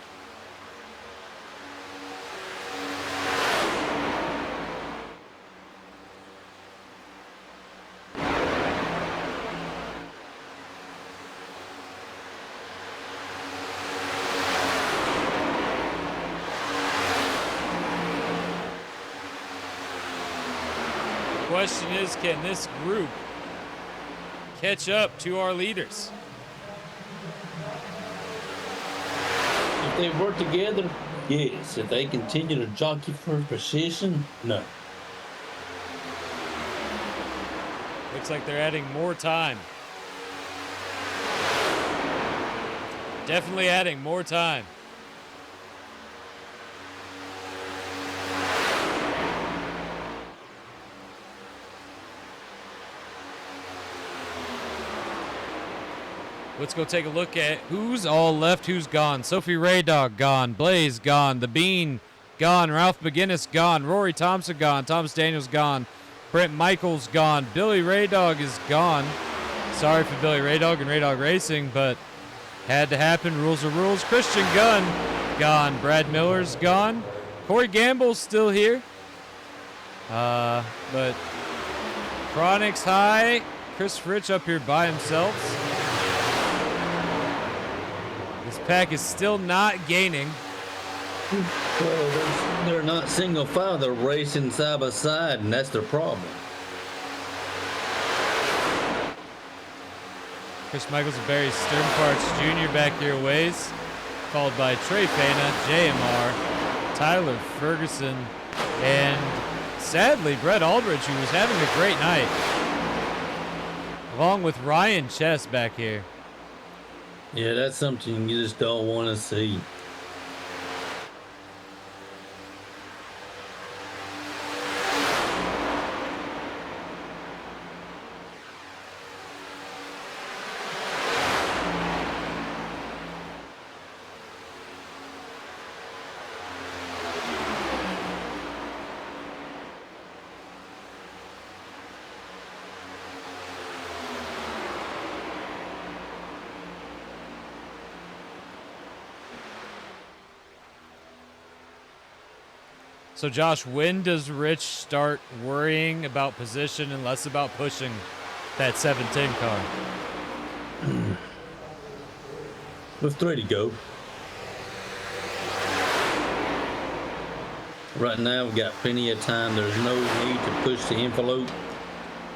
S2: question is, can this group catch up to our leaders?
S3: If they work together, yes. If they continue to jockey for position, no.
S2: Looks like they're adding more time. Definitely adding more time. Let's go take a look at who's all left, who's gone. Sophie Raydog gone. Blaze gone. The Bean gone. Ralph McGinnis gone. Rory Thompson gone. Thomas Daniels gone. Brent Michaels gone. Billy Raydog is gone. Sorry for Billy Raydog and Raydog Racing, but had to happen. Rules are rules. Christian Gunn gone. Brad Miller's gone. Corey Gamble's still here. But Chronix High. Chris Rich up here by himself. This pack is still not gaining.
S3: Well, they're not single file. They're racing side by side, and that's their problem.
S2: Chris Michaels and Barry Sternparts Jr. back here ways, followed by Trey Fana, J.M.R., Tyler Ferguson, and sadly Brett Aldridge, who was having a great night, along with Ryan Chess back here.
S3: Yeah, that's something you just don't want to see.
S2: So Josh, when does Rich start worrying about position and less about pushing that 710 car?
S3: With 3 to go. Right now we've got plenty of time. There's no need to push the envelope.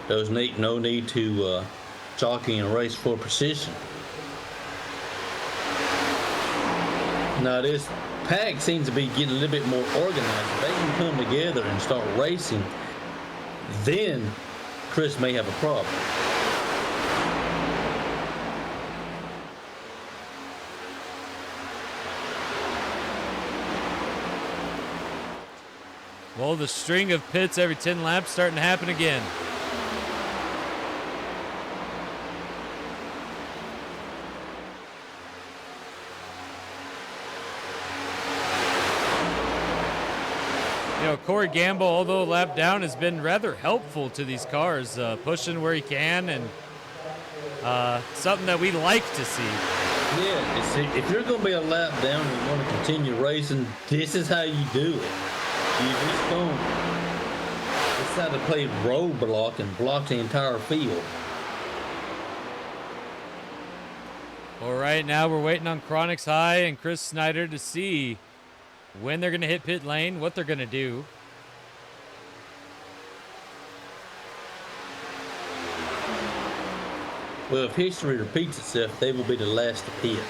S3: There's no need to jockey and race for precision. Now this pack seems to be getting a little bit more organized. If they can come together and start racing, then Chris may have a problem.
S2: Well, the string of pits every 10 laps starting to happen again. You know, Corey Gamble, although a lap down, has been rather helpful to these cars, pushing where he can, and something that we like to see.
S3: Yeah, if you're going to be a lap down and you want to continue racing, this is how you do it. You just don't decide to play roadblock and block the entire field.
S2: Well, right now we're waiting on Chronix High and Chris Snider to see when they're going to hit pit lane, what they're going to do.
S3: Well, if history repeats itself, they will be the last to pit.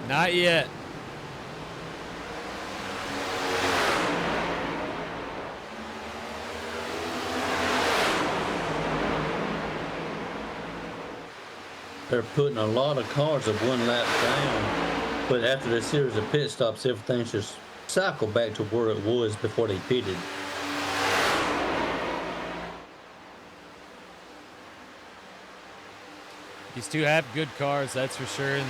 S2: Not yet.
S3: They're putting a lot of cars of one lap down, but after the series of pit stops, everything's just cycled back to where it was before they pitted.
S2: These two have good cars, that's for sure. And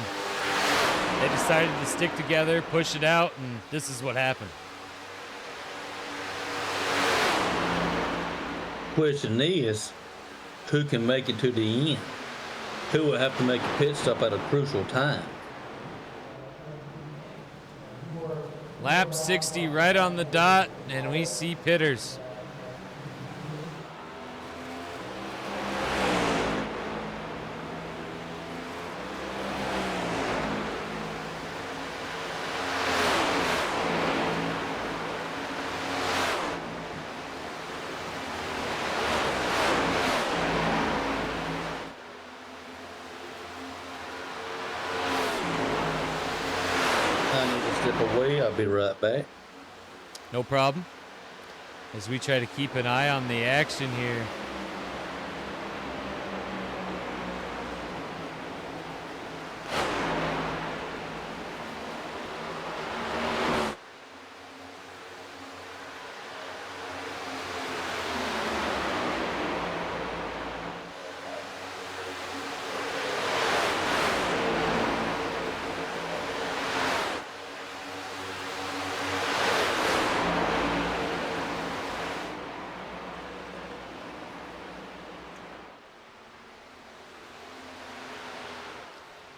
S2: they decided to stick together, push it out, and this is what happened.
S3: Question is, who can make it to the end? Who will have to make a pit stop at a crucial time?
S2: Lap 60 right on the dot, and we see pitters.
S3: I need to step away. I'll be right back.
S2: No problem. As we try to keep an eye on the action here.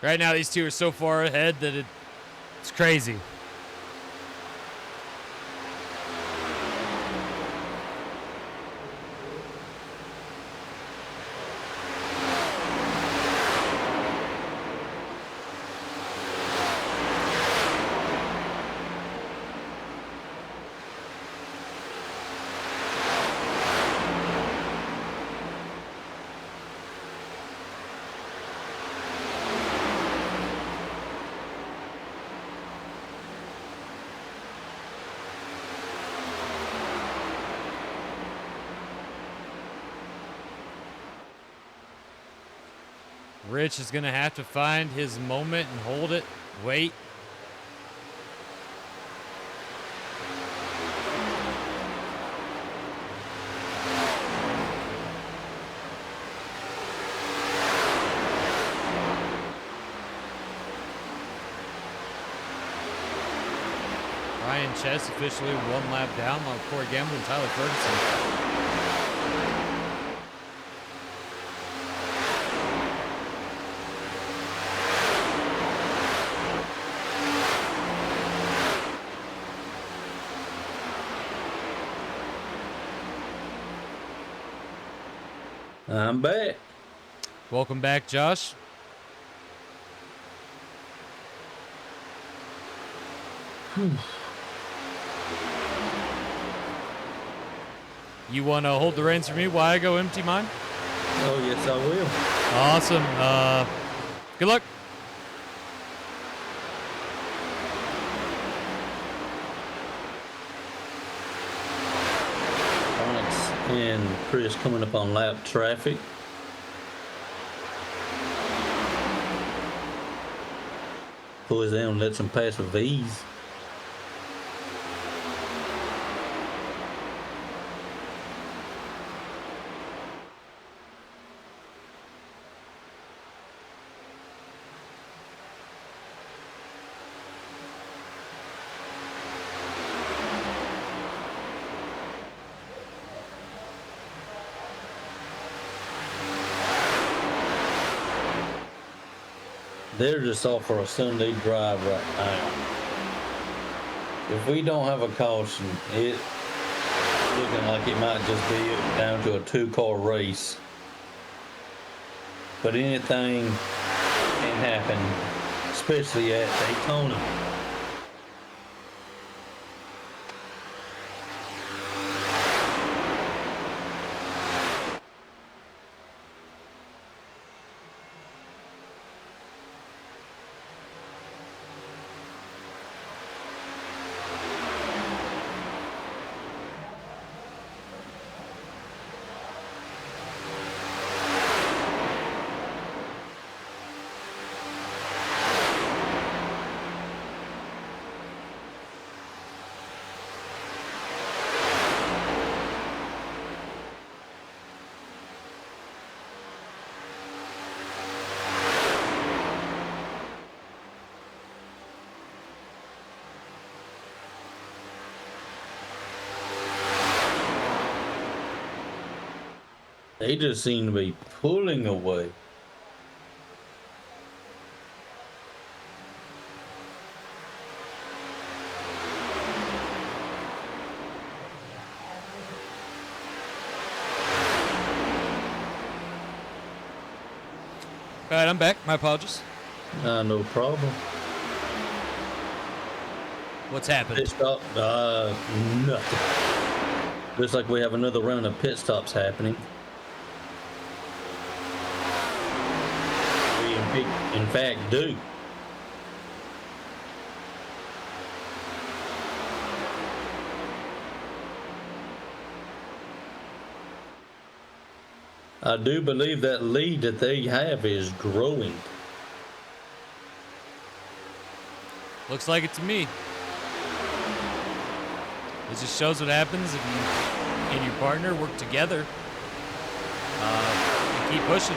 S2: Right now, these two are so far ahead that it's crazy. Rich is going to have to find his moment and hold it. Wait. Ryan Chess officially 1 lap down while Corey Gamble and Tyler Ferguson.
S3: I'm back.
S2: Welcome back, Josh. You want to hold the reins for me while I go empty mine?
S3: Oh, yes, I will.
S2: Awesome. Good luck.
S3: Onyx and Chris coming up on lap traffic. Pulls down and lets them pass with ease. They're just off for a Sunday drive right now. If we don't have a caution, it's looking like it might just be down to a 2-car race. But anything can happen, especially at Daytona. They just seem to be pulling away.
S2: All right, I'm back. My apologies.
S3: No problem.
S2: What's happened?
S3: Pit stop? Nothing. Looks like we have another round of pit stops happening. We in fact do. I do believe that lead that they have is growing.
S2: Looks like it to me. It just shows what happens if you and your partner work together and keep pushing.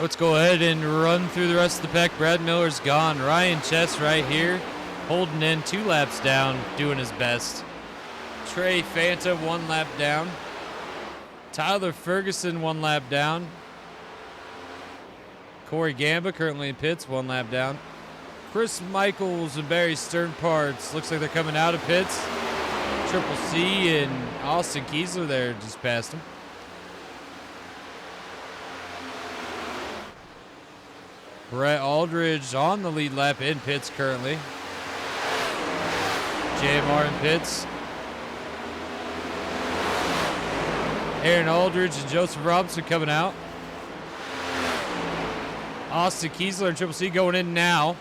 S2: Let's go ahead and run through the rest of the pack. Brad Miller's gone. Ryan Chess right here, holding in 2 laps down, doing his best. Trey Fanta 1 lap down. Tyler Ferguson 1 lap down. Corey Gamba currently in pits, 1 lap down. Chris Michaels and Barry Stern Parts, looks like they're coming out of pits. Triple C and Austin Kiesler there just passed him. Brett Aldridge on the lead lap in pits currently. G.A.M.E in pits. Aaron Aldridge and Joseph Robinson coming out. Austin Kiesler and Triple C going in now.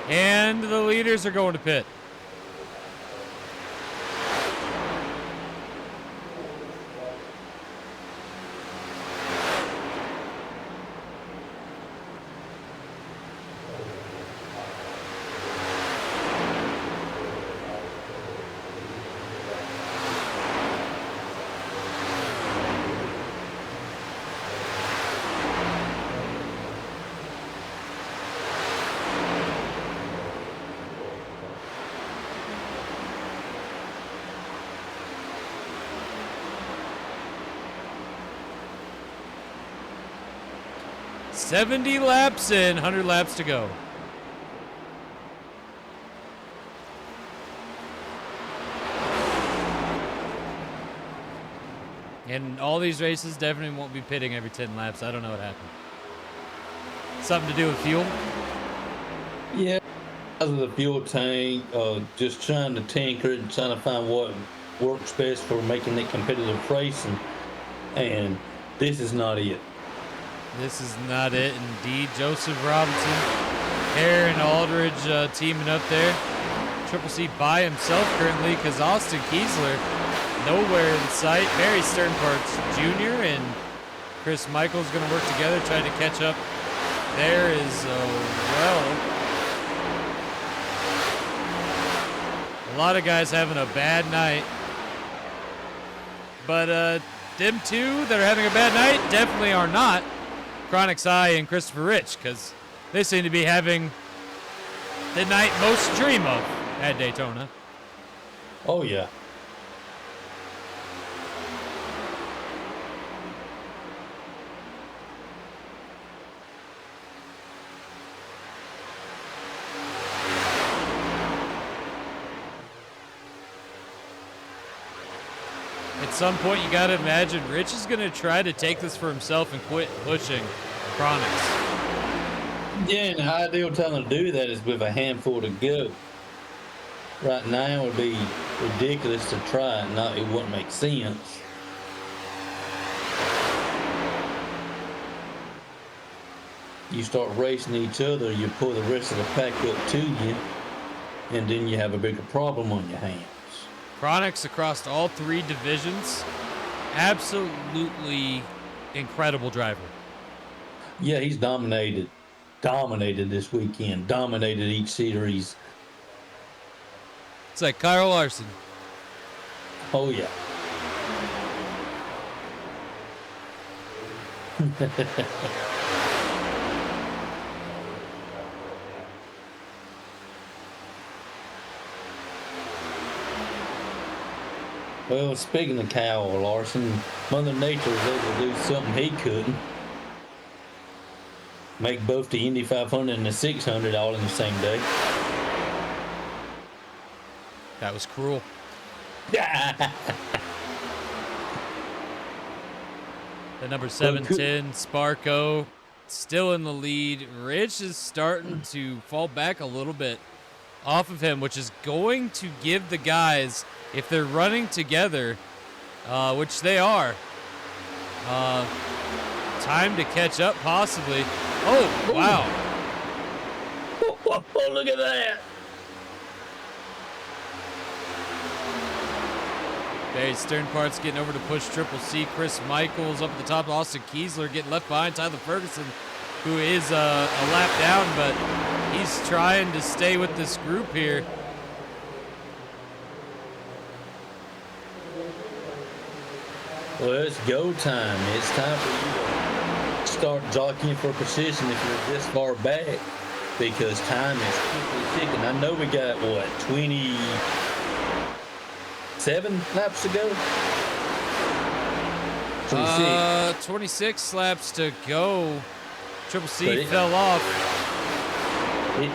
S2: And the leaders are going to pit. $70 laps in, 100 laps to go. And all these races definitely won't be pitting every 10 laps. I don't know what happened. Something to do with fuel?
S3: Yeah, because of the fuel tank, just trying to tinker it and trying to find what works best for making it competitive racing. And this is not it.
S2: This is not it, indeed. Joseph Robinson, Aaron Aldridge teaming up there. Triple C by himself currently because Austin Kiesler nowhere in sight. Barry Sternparts Jr. and Chris Michaels going to work together, trying to catch up there as well. A lot of guys having a bad night. But them two that are having a bad night definitely are not Chronic Eye and Christopher Rich, because they seem to be having the night most dream of at Daytona.
S3: Oh, yeah.
S2: At some point, you got to imagine Rich is going to try to take this for himself and quit pushing Chronics.
S3: Yeah, and the ideal time to do that is with a handful to go. Right now would be ridiculous to try it. It wouldn't make sense. You start racing each other, you pull the rest of the pack up to you, and then you have a bigger problem on your hands.
S2: Chronics across all 3 divisions. Absolutely incredible driver.
S3: Yeah, he's dominated this weekend. Dominated each series.
S2: It's like Kyle Larson.
S3: Oh yeah. Well, speaking of Kyle Larson, Mother Nature was able to do something he couldn't. Make both the Indy 500 and the 600 all in the same day.
S2: That was cruel. The number 710, Sparko, still in the lead. Rich is starting to fall back a little bit off of him, which is going to give the guys, if they're running together, which they are, time to catch up possibly. Oh, wow.
S3: Oh, look at that.
S2: Barry Sternpart's getting over to push Triple C. Chris Michaels up at the top. Austin Kiesler getting left behind. Tyler Ferguson, who is a lap down, but he's trying to stay with this group here.
S3: Well, it's go time. It's time for you to start jockeying for position if you're this far back, because time is quickly ticking. I know we got, what, 27 laps to go? 26.
S2: 26 laps to go. Triple C
S3: But
S2: fell off.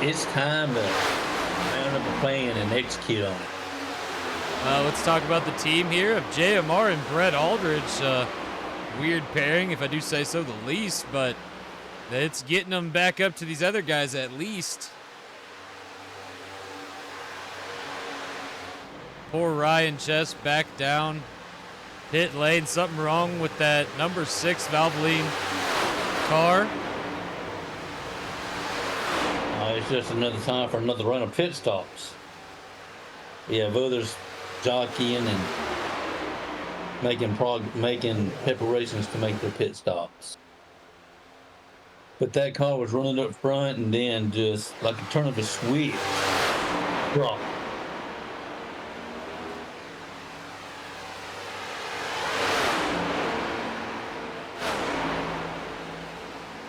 S3: It's time to mount up a plan and execute on it.
S2: Let's talk about the team here of G.A.M.E and Brett Aldridge. Weird pairing, if I do say so, the least, but it's getting them back up to these other guys at least. Poor Ryan Chess back down pit lane. Something wrong with that number 6 Valvoline car.
S3: It's just another time for another run of pit stops. We have others jockeying and making preparations to make their pit stops. But that car was running up front and then just like a turn of a switch, drop.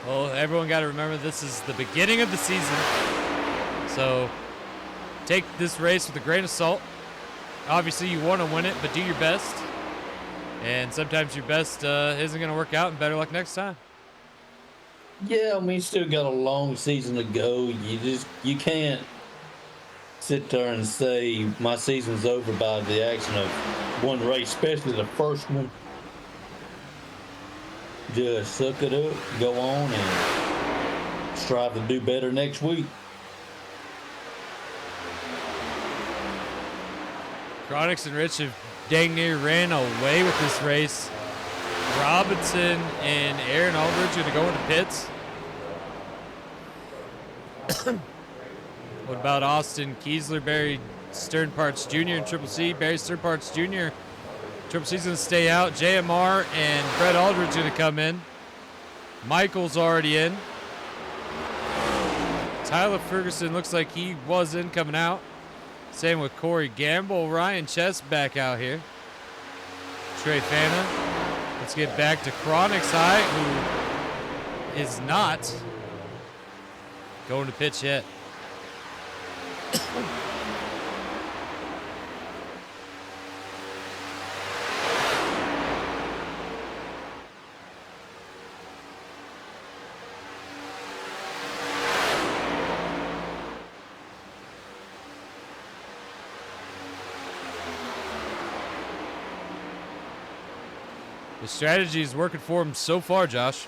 S2: Well, everyone got to remember this is the beginning of the season. So take this race with a grain of salt. Obviously, you want to win it, but do your best. And sometimes your best isn't going to work out, and better luck next time.
S3: Yeah, I mean, still got a long season to go. You can't sit there and say my season's over by the action of one race, especially the first one. Just suck it up, go on, and strive to do better next week.
S2: Chronics and Rich have dang near ran away with this race. Robinson and Aaron Aldridge going to go into pits. What about Austin Kiesler, Barry Sternparts Jr. and Triple C? Barry Sternparts Jr. Triple C's going to stay out. JMR and Brett Aldridge going to come in. Michael's already in. Tyler Ferguson looks like he was in coming out. Same with Corey Gamble. Ryan Chess back out here. Trey Fana. Let's get back to Chronics High, who is not going to pitch yet. The strategy is working for him so far, Josh.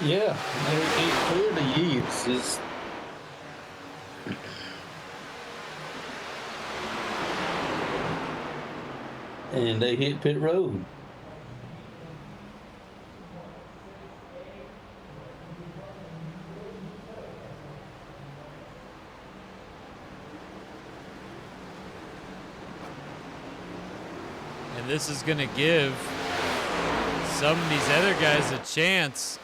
S3: Yeah, it clearly is. And they hit pit road.
S2: this is going to give some of these other guys a chance.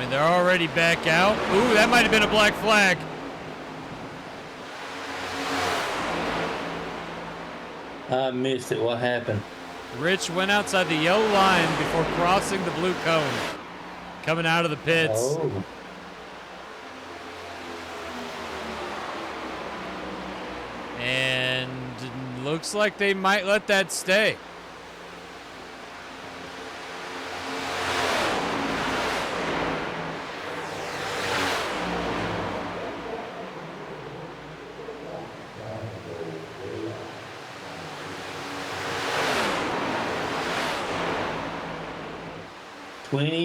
S2: They're already back out. Ooh, that might have been a black flag.
S3: I missed it. What happened?
S2: Rich went outside the yellow line before crossing the blue cone. Coming out of the pits.
S3: Oh.
S2: And looks like they might let that stay.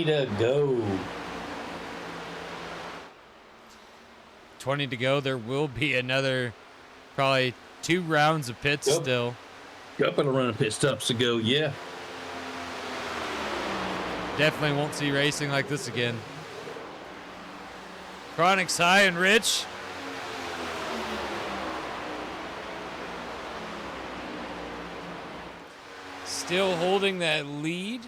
S3: To go.
S2: 20 to go. There will be another probably 2 rounds of pits still.
S3: Couple of running pit stops to go, yeah.
S2: Definitely won't see racing like this again. Chronic's high and Rich. Still holding that lead.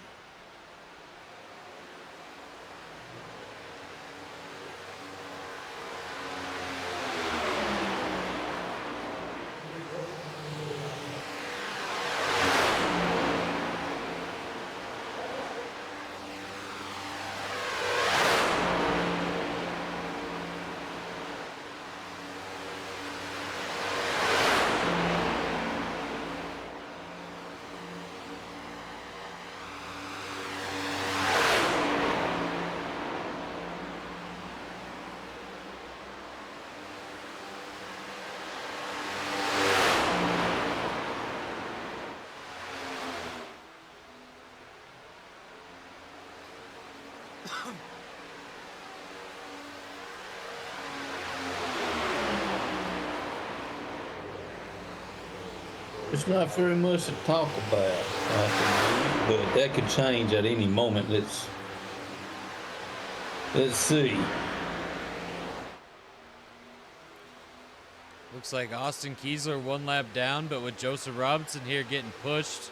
S3: It's not very much to talk about, but that could change at any moment. Let's see.
S2: Looks like Austin Kiesler 1 lap down, but with Joseph Robinson here getting pushed.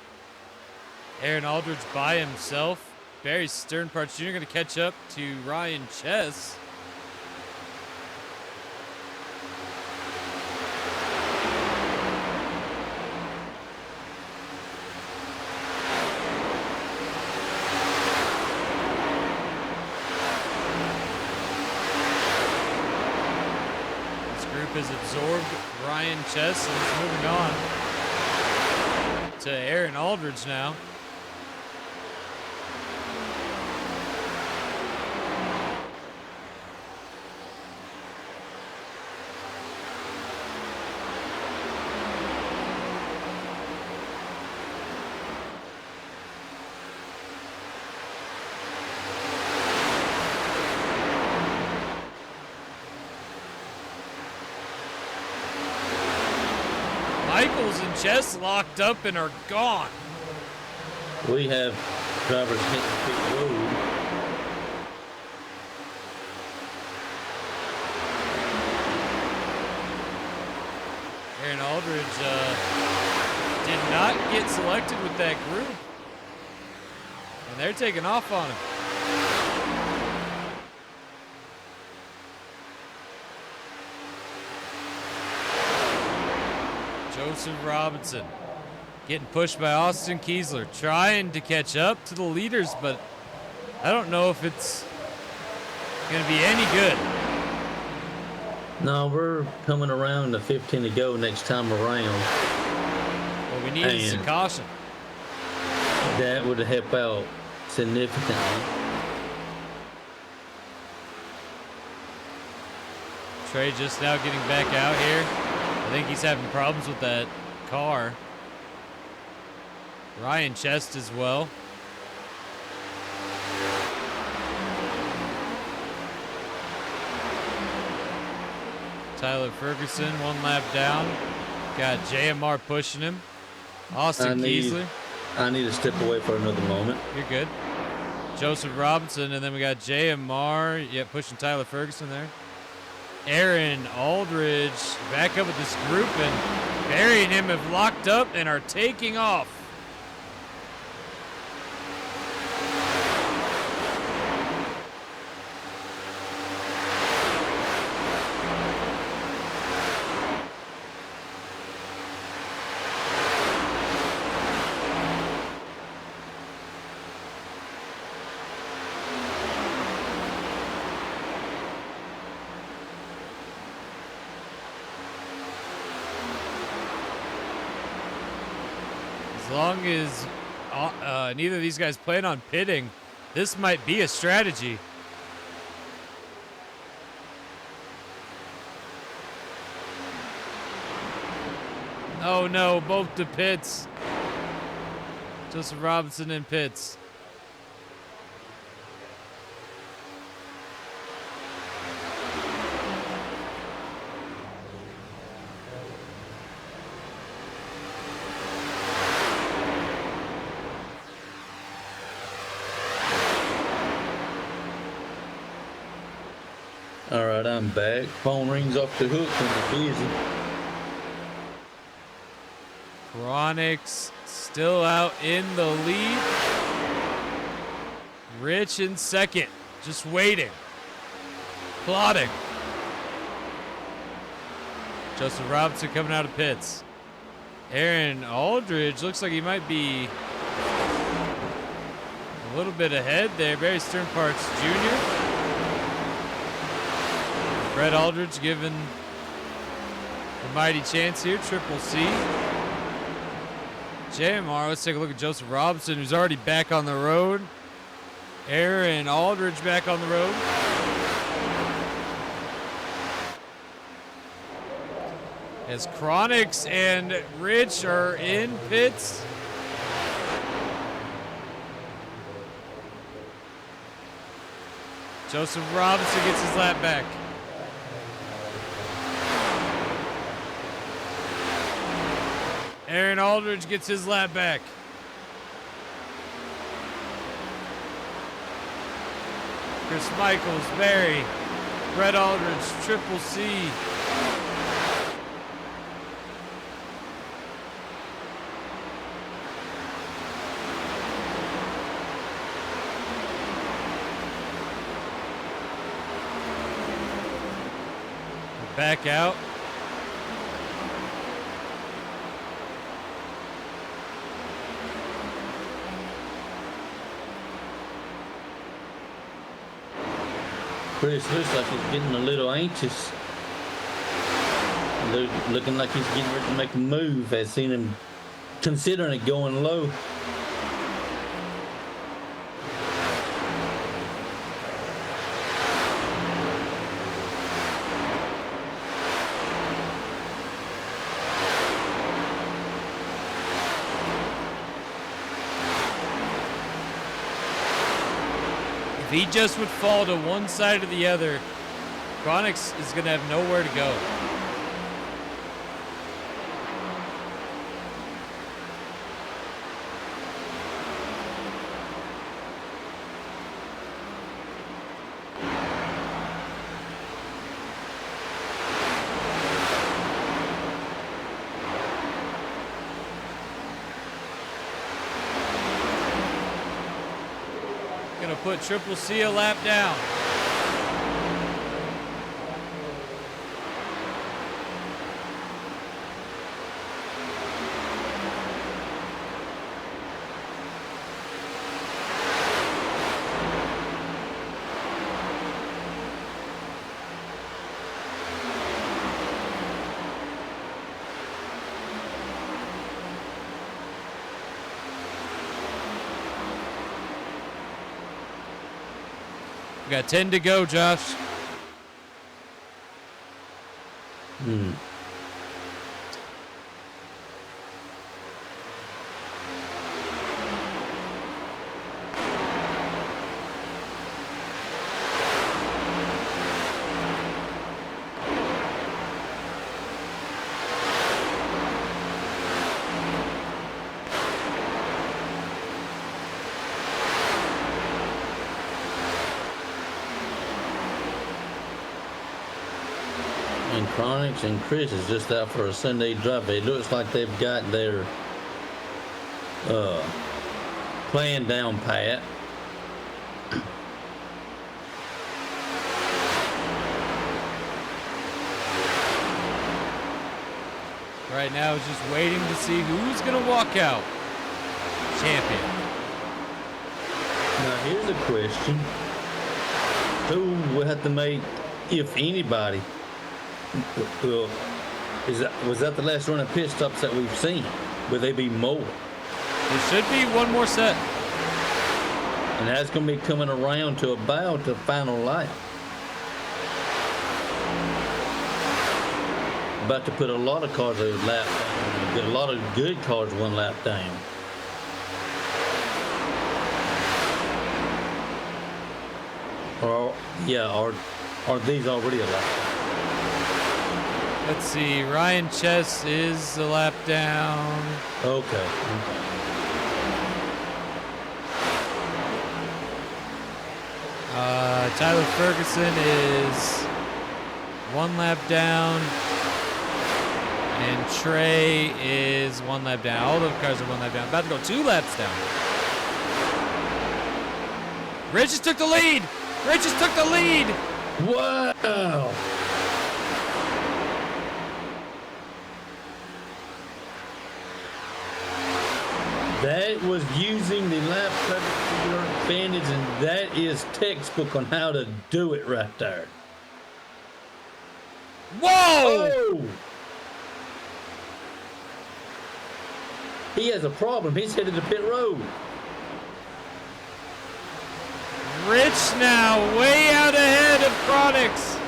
S2: Aaron Aldridge by himself. Barry Sternparts Jr. going to catch up to Ryan Chess. Has absorbed Ryan Chess and is moving on to Aaron Aldridge now. Michaels and Chess locked up and are gone.
S3: We have drivers hitting pit road.
S2: Aaron Aldridge did not get selected with that group. And they're taking off on him. Joseph Robinson getting pushed by Austin Kiesler, trying to catch up to the leaders, but I don't know if it's going to be any good.
S3: No, we're coming around to 15 to go next time around.
S2: What we need is a caution.
S3: That would help out significantly.
S2: Trey just now getting back out here. I think he's having problems with that car. Ryan Chest as well. Tyler Ferguson, 1 lap down. Got J.M.R. pushing him. Austin Keesler.
S3: I need to step away for another moment.
S2: You're good. Joseph Robinson, and then we got J.M.R. Pushing Tyler Ferguson there. Aaron Aldridge back up with this group, and Barry and him have locked up and are taking off. As long as neither of these guys plan on pitting, this might be a strategy. Oh no, both to pits. Joseph Robinson in pits.
S3: All right, I'm back. Phone rings off the hook when it's busy.
S2: Chronics still out in the lead. Rich in second, just waiting, plotting. Joseph Robinson coming out of pits. Aaron Aldridge looks like he might be a little bit ahead there. Barry Sternparks Jr. Brett Aldridge given the mighty chance here. Triple C. J.M.R. Let's take a look at Joseph Robinson, who's already back on the road. Aaron Aldridge back on the road. As Chronics and Rich are in pits. Joseph Robinson gets his lap back. Aaron Aldridge gets his lap back. Chris Michaels, Barry, Brett Aldridge, Triple C. Back out.
S3: Chris looks like he's getting a little anxious. Looking like he's getting ready to make a move. I've seen him considering it going low.
S2: If he just would fall to one side or the other, Chronics is going to have nowhere to go. Gonna put Triple C a lap down. We got 10 to go, Josh.
S3: And Chronics and Chris is just out for a Sunday drive. It looks like they've got their plan down pat.
S2: Right now, it's just waiting to see who's going to walk out champion.
S3: Now, here's a question. Who will have to make, if anybody, was that the last run of pit stops that we've seen? Will they be more?
S2: There should be one more set.
S3: And that's going to be coming around to about the final lap. About to put a lot of cars a lap down. Get a lot of good cars one lap down. Or yeah, are these already a lap down?
S2: Let's see. Ryan Chess is a lap down.
S3: Okay.
S2: Tyler Ferguson is one lap down. And Trey is one lap down. All those cars are one lap down. About to go 2 laps down. Rich just took the lead. Rich just took the lead.
S3: Wow. That was using the lap coverage to your advantage, and that is textbook on how to do it right there.
S2: Whoa!
S3: Oh! He has a problem. He's headed to pit road.
S2: Rich now way out ahead of Chronics.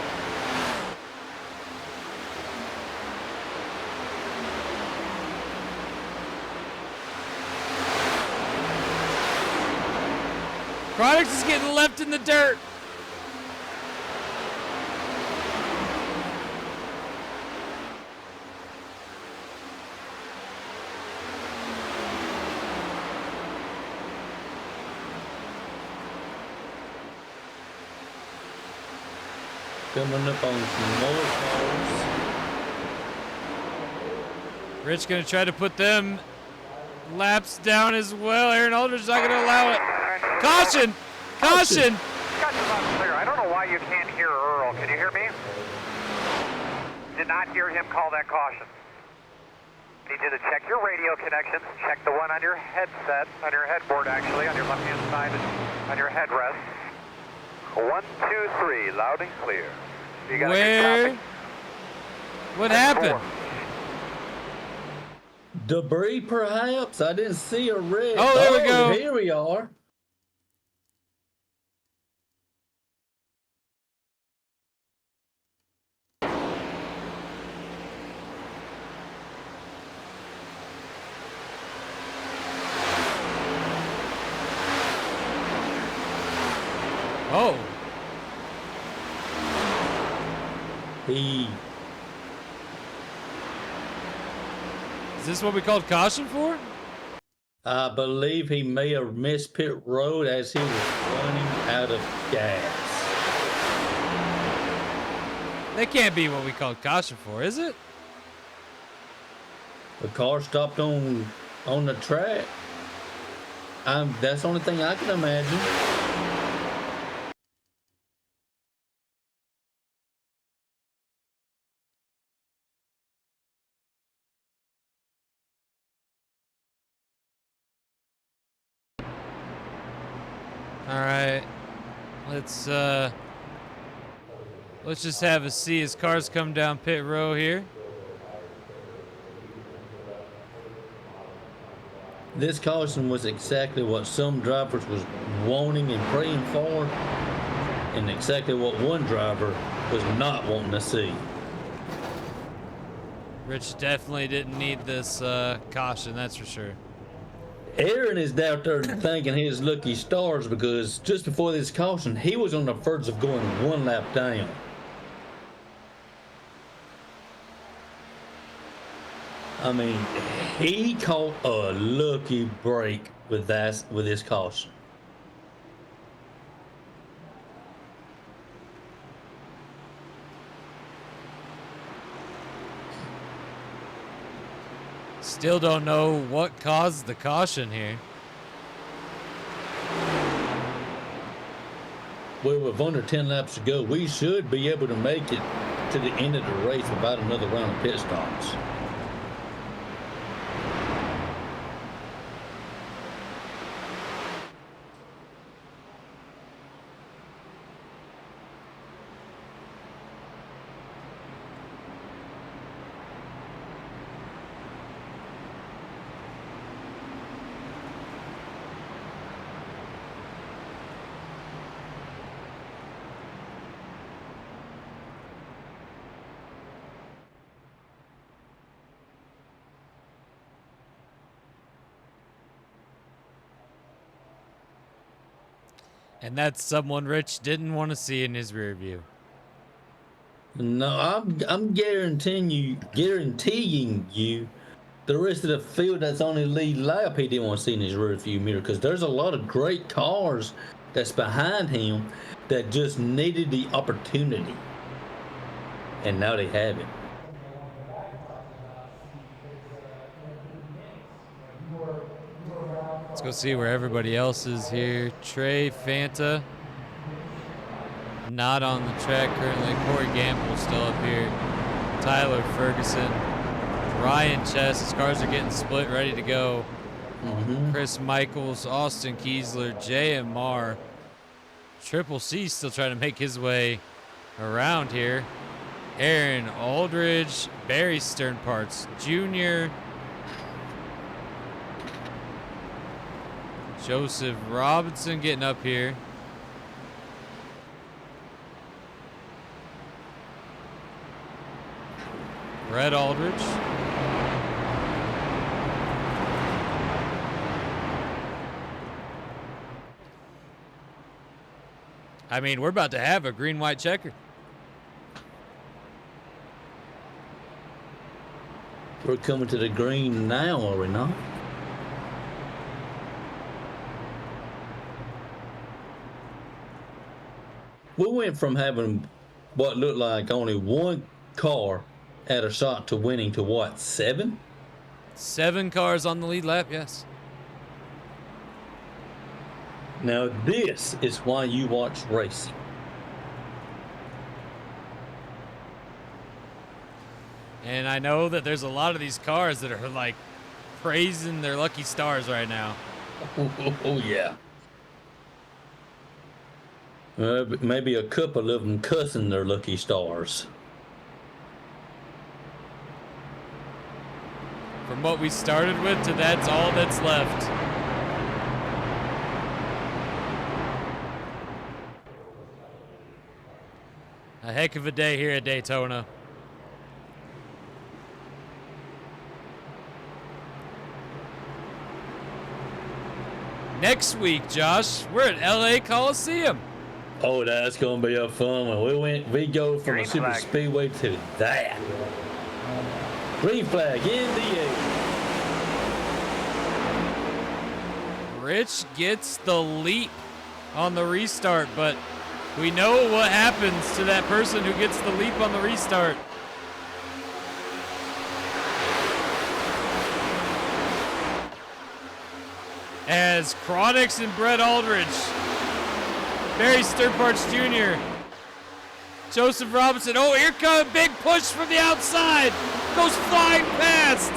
S2: Chronics is getting left in the dirt.
S3: Coming up on some more cars.
S2: Rich gonna try to put them laps down as well. Aaron Aldridge's not gonna allow it. Caution! Caution!
S4: Got you loud and clear. I don't know why you can't hear Earl. Can you hear me? Did not hear him call that caution. Need you to check your radio connections. Check the one on your headset, on your headboard actually, on your left-hand side, on your headrest. 1, 2, 3, loud and clear. You got
S2: Where? What happened?
S4: 4.
S3: Debris, perhaps? I didn't see a red.
S2: Oh, there we go.
S3: Here we are.
S2: Oh.
S3: He.
S2: Is this what we called caution for?
S3: I believe he may have missed pit road as he was running out of gas.
S2: That can't be what we called caution for, is it?
S3: The car stopped on the track. That's the only thing I can imagine.
S2: All right. Let's just have a see as cars come down pit row here.
S3: This caution was exactly what some drivers was wanting and praying for, and exactly what one driver was not wanting to see.
S2: Rich definitely didn't need this caution, that's for sure.
S3: Aaron is out there thanking his lucky stars because just before this caution, he was on the verge of going one lap down. I mean, he caught a lucky break with this caution.
S2: Still don't know what caused the caution here.
S3: Well, with under 10 laps to go, we should be able to make it to the end of the race without another round of pit stops.
S2: And that's someone Rich didn't want to see in his rear view.
S3: No, I'm guaranteeing you, the rest of the field that's on the lead lap he didn't want to see in his rear view mirror, because there's a lot of great cars that's behind him that just needed the opportunity, and now they have it.
S2: Let's go see where everybody else is here. Trey Fanta, not on the track currently. Corey Gamble still up here. Tyler Ferguson, Ryan Chess. His cars are getting split, ready to go. Chris Michaels, Austin Kiesler, G.A.M.E. Triple C still trying to make his way around here. Aaron Aldridge, Barry Sternparts Jr., Joseph Robinson getting up here. Brett Aldridge. I mean, we're about to have a green-white checker.
S3: We're coming to the green now, are we not? We went from having what looked like only one car at a shot to winning to what, 7?
S2: 7 cars on the lead lap, yes.
S3: Now this is why you watch racing.
S2: And I know that there's a lot of these cars that are like praising their lucky stars right now.
S3: Oh yeah. Maybe a couple of them cussing their lucky stars.
S2: From what we started with to that's all that's left. A heck of a day here at Daytona. Next week, Josh, we're at LA Coliseum.
S3: Oh, that's gonna be a fun one. We go from
S4: Green
S3: a super
S4: flag.
S3: speedway to that. Green flag in the air.
S2: Rich gets the leap on the restart, but we know what happens to that person who gets the leap on the restart. As Chronix and Brett Aldridge, Barry Sternparts Jr., Joseph Robinson. Oh, here comes a big push from the outside. Goes flying past.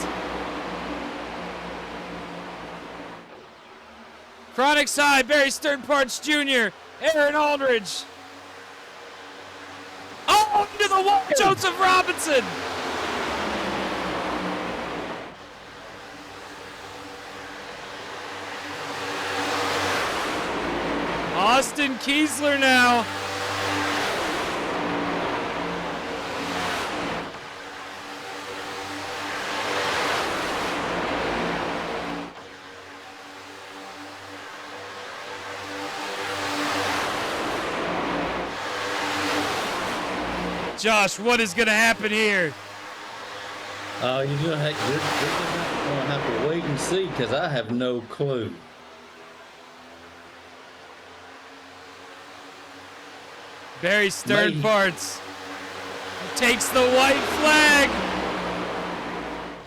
S2: Chronix high, Barry Sternparts Jr., Aaron Aldridge. Oh, into the wall, Joseph Robinson. Austin Kiesler now. Josh, what is going to happen here?
S3: You're gonna have to wait and see, because I have no clue.
S2: Barry Sternparts takes the white flag.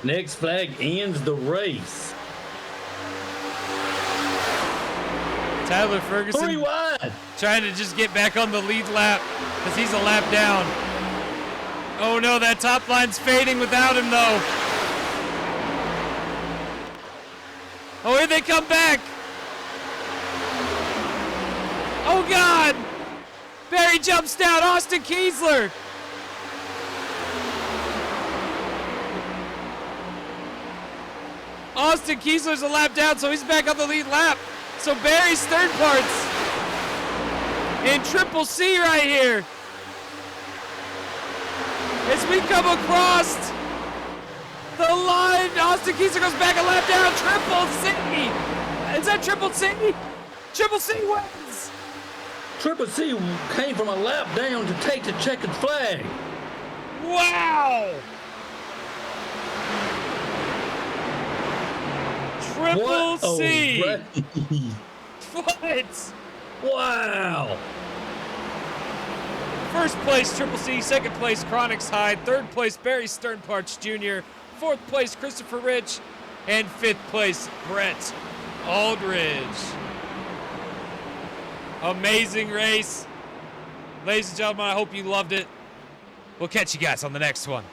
S3: Next flag ends the race.
S2: Tyler Ferguson
S3: 3 wide.
S2: trying to just get back on the lead lap because he's a lap down. Oh no, that top line's fading without him though. Oh, here they come back. Oh God. Barry jumps down, Austin Kiesler. Austin Kiesler's a lap down, so he's back on the lead lap. So Barry's third parts in Triple C right here. As we come across the line, Austin Kiesler goes back a lap down. Triple C. Is that Triple C? Triple C wins.
S3: Triple C came from a lap down to take the checkered flag.
S2: Wow. Triple C. What?
S3: Wow.
S2: First place, Triple C. Second place, Chronix Hyde. Third place, Barry Sternparts Jr. Fourth place, Christopher Rich. And fifth place, Brett Aldridge. Amazing race. Ladies and gentlemen, I hope you loved it. We'll catch you guys on the next one.